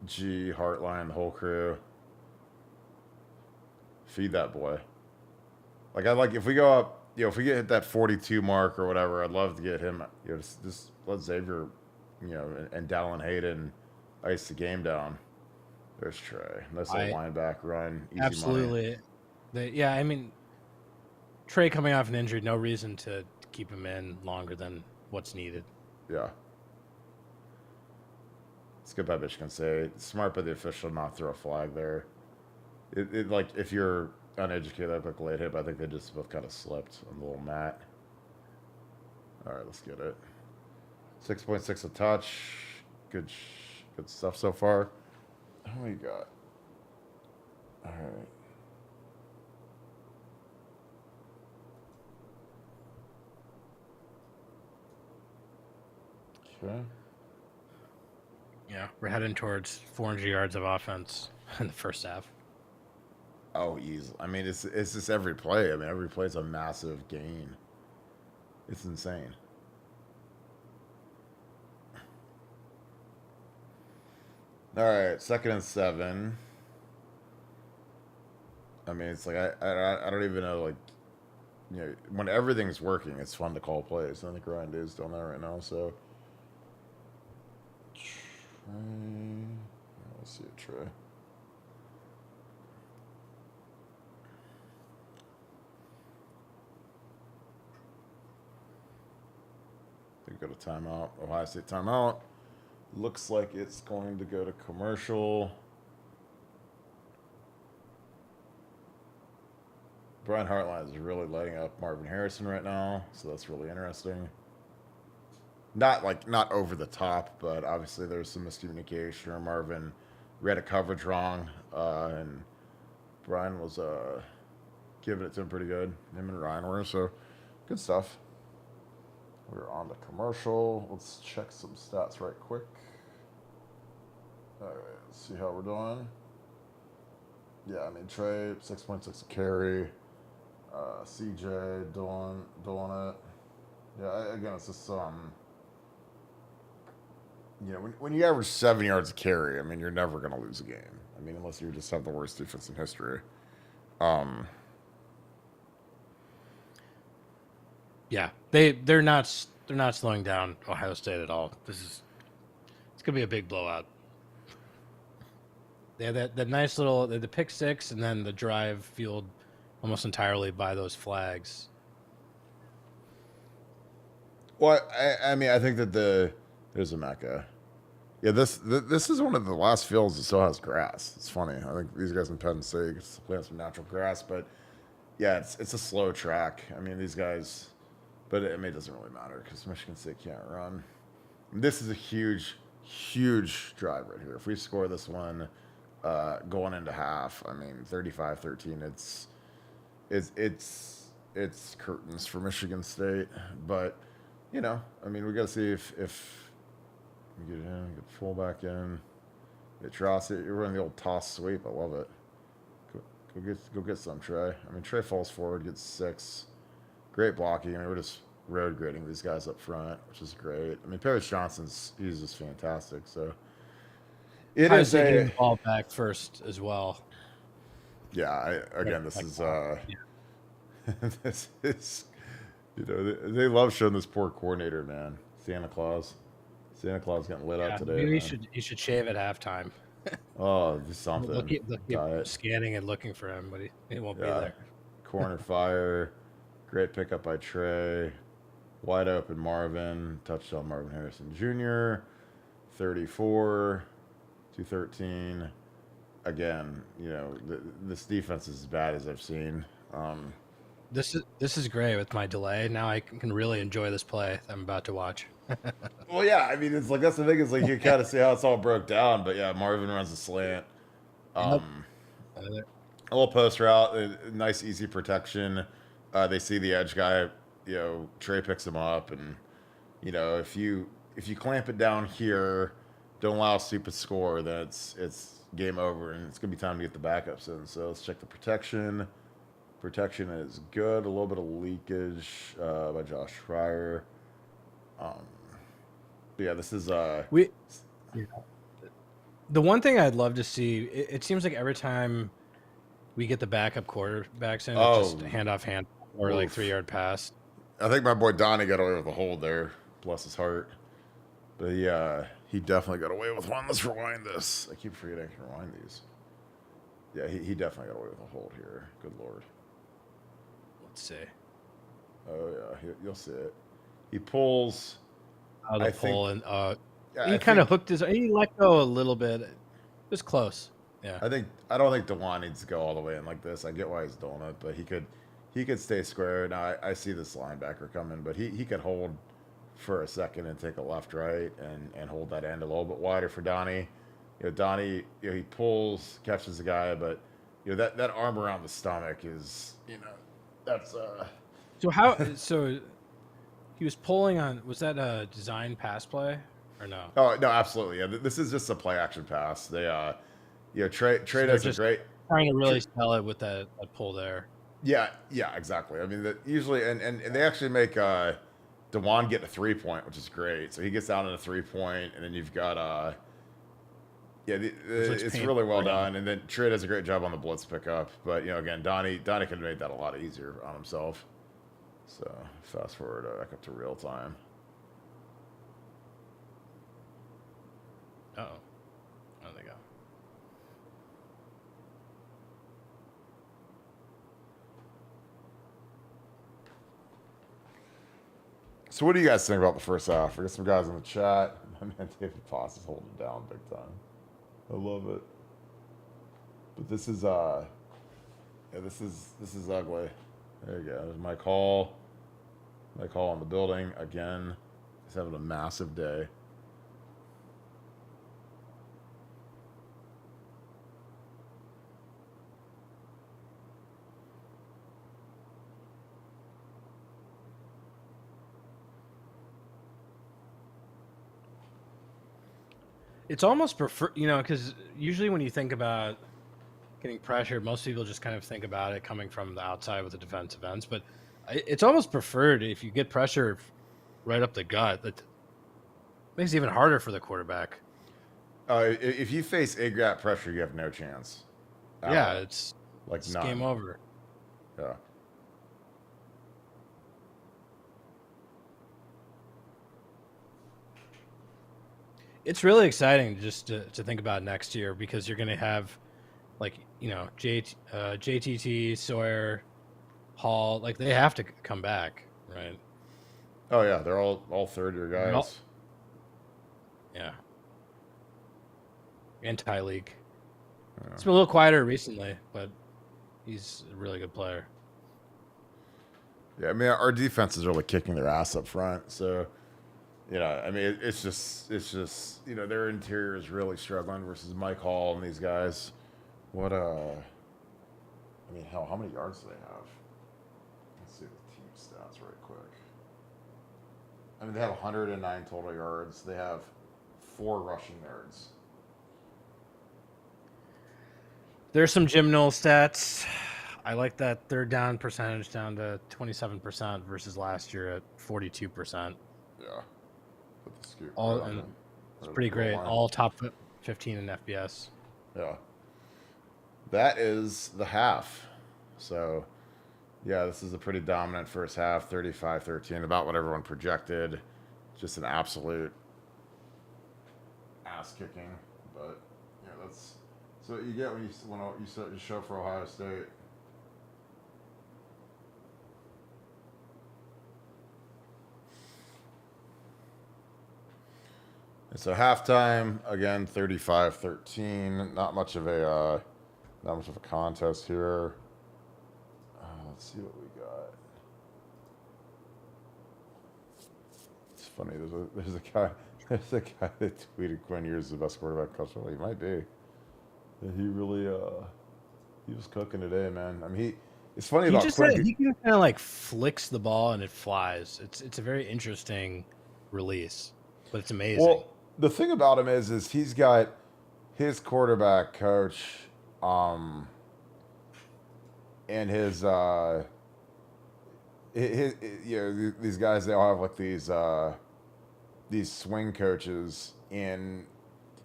G, Heartline, the whole crew. Feed that boy. Like if we go up, if we hit that 42 mark or whatever, I'd love to get him. Just let Xavier, and Dallin Hayden ice the game down. There's Trey. Nice little linebacker run. Easy absolutely. Money. I mean, Trey coming off an injury, no reason to keep him in longer than what's needed. Yeah. It's good by Michigan State. Smart by the official not throw a flag there. It like if you're uneducated, I'd like late hit, but I think they just both kind of slipped on the little mat. All right, let's get it. 6.6 a touch. Good stuff so far. What do we got? All right. Okay. Yeah, we're heading towards 400 yards of offense in the first half. Oh, easy. I mean, it's just every play. I mean, every play is a massive gain. It's insane. All right, 2nd and 7. I mean, it's like I don't even know, like, you know, when everything's working, it's fun to call plays. I think Ryan Day's doing that right now. So, let's see a Trey. They go to timeout. Ohio State timeout. Looks like it's going to go to commercial. Brian Hartline is really lighting up Marvin Harrison right now, so that's really interesting. Not over the top, but obviously there's some miscommunication, or Marvin read a coverage wrong, and Brian was giving it to him pretty good. Him and Ryan were, so good stuff. We're on the commercial. Let's check some stats right quick. All right, let's see how we're doing. Yeah, I mean, Trey, 6.6 a carry. CJ doing it. Yeah, again, it's just you know, when you average 7 yards a carry, I mean, you're never going to lose a game. I mean, unless you just have the worst defense in history. Yeah, they're not slowing down Ohio State at all. It's gonna be a big blowout. They had that nice little the pick six, and then the drive fueled almost entirely by those flags. Well, I mean, I think that there's a Mecca. Yeah, this is one of the last fields that still has grass. It's funny. I think these guys in Penn State get to play on some natural grass, but yeah, it's a slow track. I mean, these guys, but I mean, it doesn't really matter because Michigan State can't run. This is a huge drive right here. If we score this one going into half, I mean, 35-13, it's curtains for Michigan State. But you know, I mean, we got to see if we get in, get fullback in, get Trossi. You're running the old toss sweep. I love it. Go get some, Trey. I mean, Trey falls forward, gets 6. Great blocking. I mean, we're just road grading these guys up front, which is great. I mean, Paris he's just fantastic. So it is getting the ball back first as well. Yeah. This is, you know, they love showing this poor coordinator, man. Santa Claus getting lit up today. Maybe you should shave at halftime. Oh, do something. Look scanning and looking for him, but he won't be there. Corner fire. Great pickup by Trey. Wide open Marvin. Touchdown Marvin Harrison Jr. 34 to 13. Again, you know, this defense is as bad as I've seen. This is great with my delay. Now I can really enjoy this play I'm about to watch. Well, yeah, I mean, it's like that's the thing is like you kind of see how it's all broke down, but yeah, Marvin runs a slant. A little post route, nice easy protection. They see the edge guy, you know, Trey picks him up, and you know, if you clamp it down here, don't allow a stupid score, then it's game over, and it's gonna be time to get the backups in. So let's check the protection. Protection is good. A little bit of leakage by Josh Fryer. But yeah, this is The one thing I'd love to see. It seems like every time we get the backup quarterbacks in, it's just handoff or like 3-yard pass. I think my boy Donnie got away with a hold there. Bless his heart. But yeah, he definitely got away with one. Let's rewind this. I keep forgetting I can rewind these. Yeah, he definitely got away with a hold here. Good Lord. Let's see. Oh yeah, you'll see it. He pulls. Out of I the pull, think. and Yeah, he kind of hooked his. He let go a little bit. It was close. Yeah. I don't think DeJuan needs to go all the way in like this. I get why he's doing it, but he could stay square. Now I see this linebacker coming, but he could hold for a second and take a left right and hold that end a little bit wider for Donnie. Donnie, he pulls, catches the guy, but that arm around the stomach is that's So how? So he was pulling on. Was that a design pass play or no? Oh no, absolutely. Yeah, this is just a play action pass. They Trey does a great trying to really sell it with that pull there. Yeah, exactly. I mean, usually, and they actually make DeJuan get a 3-point, which is great. So he gets down in a 3-point, and then you've got it's really well done. And then Trey does a great job on the blitz pickup. But again, Donnie could have made that a lot easier on himself. So fast forward back up to real time. Oh, there they go. So what do you guys think about the first half? We got some guys in the chat. My man David Foss is holding down big time. I love it. But this is this is ugly. There you go. There's Mike Hall. Mike Hall in the building again. He's having a massive day. It's almost prefer, because usually when you think about getting pressured, most people just kind of think about it coming from the outside with the defensive ends. But it's almost preferred if you get pressure right up the gut. That makes it even harder for the quarterback. If you face A-gap pressure, you have no chance. Yeah, it's none. Game over. Yeah. It's really exciting just to think about next year because you're going to have, JTT, Sawyer, Hall, they have to come back, right? Oh yeah, they're all third-year guys. Yeah. And Tyleek. Yeah. It's been a little quieter recently, but he's a really good player. Yeah, I mean, our defense is really kicking their ass up front, so. I mean, it's just their interior is really struggling versus Mike Hall and these guys. What I mean, hell, how many yards do they have? Let's see the team stats right quick. I mean, they have 109 total yards. They have 4 rushing yards. There's some Jim Knowles stats. I like that third down percentage down to 27% versus last year at 42%. Yeah. It's pretty great. All top 15 in FBS. Yeah. That is the half. So, yeah, this is a pretty dominant first half, 35-13, about what everyone projected. Just an absolute ass kicking. But, that's what you get when you start your show for Ohio State. So halftime again, 35-13. Not much of a contest here. Let's see what we got. It's funny. There's a guy that tweeted Quinn Ewers is the best quarterback coach. Well, he might be. He really he was cooking today, man. I mean, it's funny about Quinn. He can kind of flicks the ball and it flies. It's a very interesting release, but it's amazing. Well, the thing about him is he's got his quarterback coach, and his these guys, they all have these swing coaches, and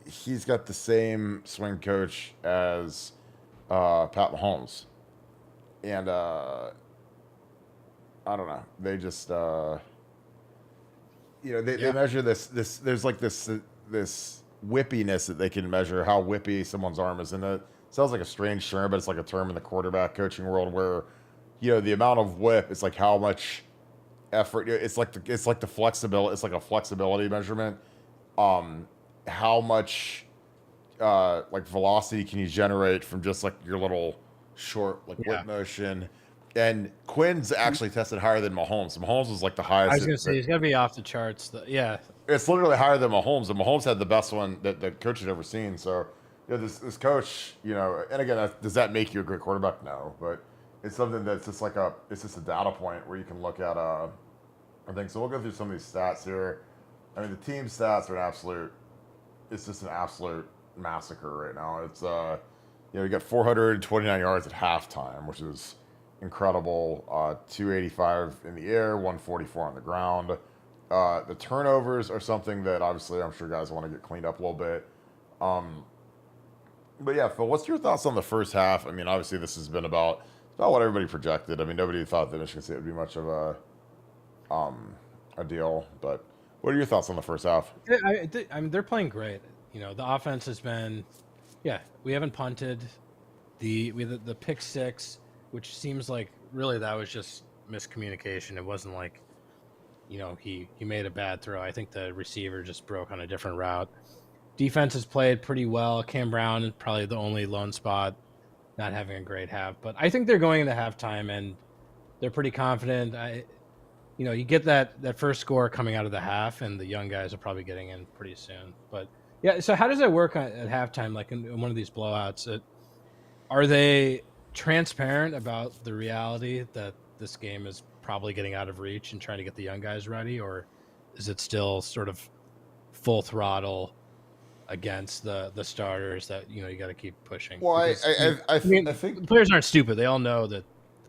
he's got the same swing coach as Pat Mahomes, and I don't know, they just. They measure this. There's this whippiness that they can measure how whippy someone's arm is, and it sounds like a strange term, but it's like a term in the quarterback coaching world where, the amount of whip is like how much effort. It's like the flexibility. It's like a flexibility measurement. How much like velocity can you generate from just like your little short like whip motion? And Quinn's actually tested higher than Mahomes. Mahomes was like the highest. I was gonna say he's gotta be off the charts. Yeah, it's literally higher than Mahomes, and Mahomes had the best one that the coach had ever seen. So, this coach, and again, does that make you a great quarterback? No, but it's something that's just like it's just a data point where you can look at I think so. We'll go through some of these stats here. I mean, the team stats are it's just an absolute massacre right now. It's you got 429 yards at halftime, which is incredible. 285 in the air, 144 on the ground. The turnovers are something that obviously I'm sure guys want to get cleaned up a little bit. But yeah, Phil, what's your thoughts on the first half? I mean, obviously this has been about what everybody projected. I mean, nobody thought that Michigan State would be much of a deal. But what are your thoughts on the first half? I mean, they're playing great. The offense has been, we haven't punted. The pick six, which seems like really that was just miscommunication. It wasn't like, he made a bad throw. I think the receiver just broke on a different route. Defense has played pretty well. Cam Brown is probably the only lone spot not having a great half. But I think they're going into halftime and they're pretty confident. You get that first score coming out of the half, and the young guys are probably getting in pretty soon. But yeah, so how does that work at halftime? Like in one of these blowouts, are they transparent about the reality that this game is probably getting out of reach and trying to get the young guys ready, or is it still sort of full throttle against the starters that you got to keep pushing? Well, I think the players aren't stupid. They all know that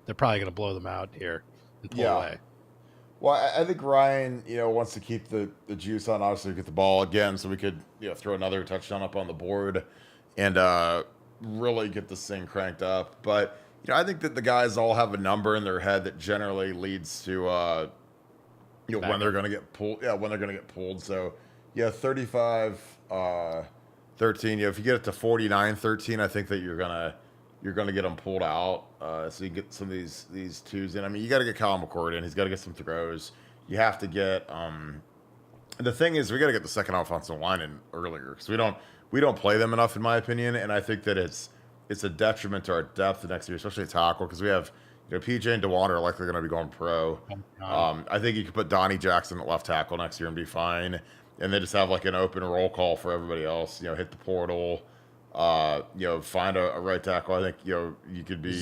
they're probably going to blow them out here and pull away. Well, I think Ryan, wants to keep the juice on, obviously, get the ball again, so we could, throw another touchdown up on the board and really get this thing cranked up. But, I think that the guys all have a number in their head that generally leads to, when they're going to get pulled. Yeah, when they're going to get pulled. So, 35-13. If you get it to 49-13, I think that you're gonna get them pulled out, so you get some of these twos in. I mean, you got to get Kyle McCord in. He's got to get some throws. You have to get. The thing is, we got to get the second offensive line in earlier because we don't play them enough, in my opinion. And I think that it's a detriment to our depth next year, especially tackle, because we have PJ and DeWan are likely going to be going pro. I think you could put Donnie Jackson at left tackle next year and be fine, and then just have like an open roll call for everybody else. Hit the portal. Find a right tackle. I think you could be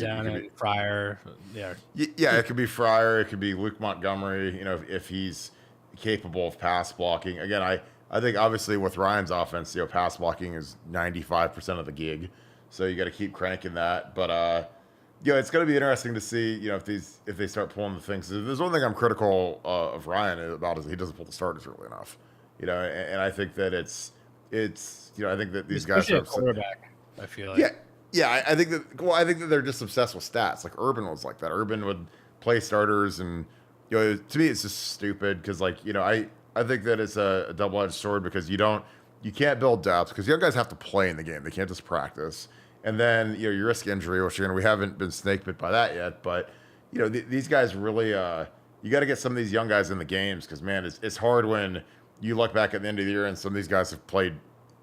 Fryer. Yeah, it could be Fryer. It could be Luke Montgomery. If he's capable of pass blocking. Again, I think obviously with Ryan's offense, pass blocking is 95% of the gig. So you got to keep cranking that. But it's going to be interesting to see if they start pulling the things. There's one thing I'm critical of Ryan about is he doesn't pull the starters early enough. And I think that it's. I think that these guys are quarterback. I feel like I think that they're just obsessed with stats. Like Urban was like that. Urban would play starters, and to me it's just stupid because I think that it's a double-edged sword because you can't build depth because young guys have to play in the game. They can't just practice, and then you risk injury, which we haven't been snake bit by that yet. But these guys really you got to get some of these young guys in the games because man, it's hard when you look back at the end of the year and some of these guys have played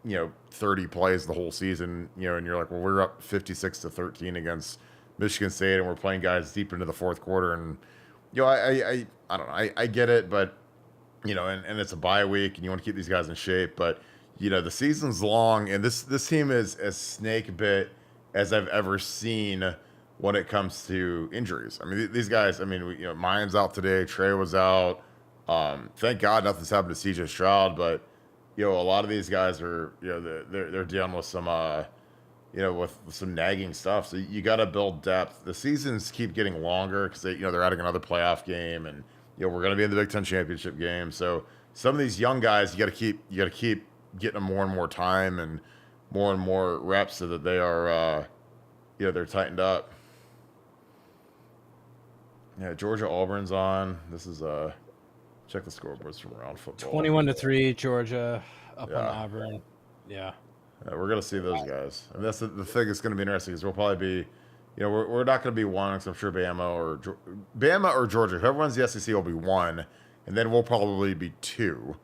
30 plays the whole season, and you're like, well, we're up 56-13 against Michigan State and we're playing guys deep into the fourth quarter. And, I don't know. I get it, but, and it's a bye week and you want to keep these guys in shape, but, the season's long and this team is as snake bit as I've ever seen when it comes to injuries. I mean, these guys, Mayan's out today. Trey was out. Thank God nothing's happened to CJ Stroud, but a lot of these guys are, they're dealing with some, with some nagging stuff. So you got to build depth. The seasons keep getting longer because they're adding another playoff game, and we're going to be in the Big Ten championship game. So some of these young guys, you got to keep getting them more and more time and more reps so that they are, they're tightened up. Yeah, Georgia Auburn's on. This is check the scoreboards from around football. 21-3, Georgia up on Auburn. Yeah, we're gonna see those guys. And that's the thing that's gonna be interesting is we'll probably be, you know, we're not going to be one, because I'm sure Bama or Georgia, whoever wins the SEC will be one, and then we'll probably be two,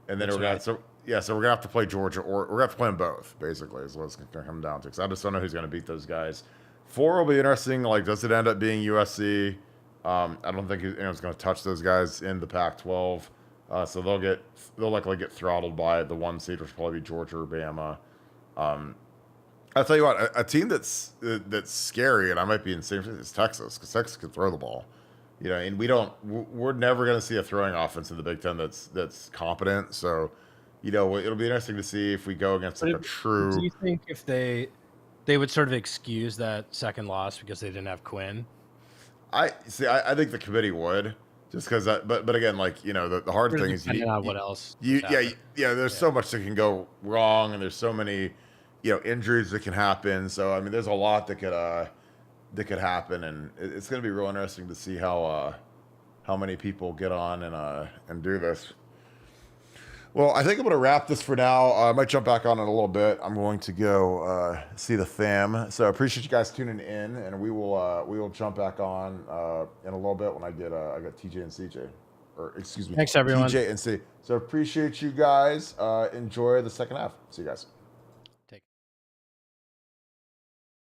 and then That's we're gonna right. so we're gonna have to play Georgia, or we're gonna have to play them both. Basically, is what it's gonna come down to. Because I just don't know who's gonna beat those guys. 4 will be interesting. Like, does it end up being USC? I don't think anyone's gonna touch those guys in the Pac-12. So they'll likely get throttled by the 1 seed, which will probably be Georgia or Bama. I'll tell you what, a team that's scary, and I might be insane, is Texas, because Texas can throw the ball. You know, and we're never going to see a throwing offense in the Big Ten that's competent. So, you know, it'll be interesting to see if we go against like a true. Do you think if they would sort of excuse that second loss because they didn't have Quinn? I think the committee would, just because but again, like, you know, the hard thing is what else. there's so much that can go wrong, and there's so many, you know, injuries that can happen. So I mean, there's a lot that could happen, and it's going to be real interesting to see how many people get on and do this. Well, I think I'm going to wrap this for now. I might jump back on in a little bit. I'm going to go see the fam. So I appreciate you guys tuning in, and we will jump back on in a little bit when I got TJ and CJ, or excuse me, Thanks everyone. TJ and C. So appreciate you guys. Enjoy the second half. See you guys.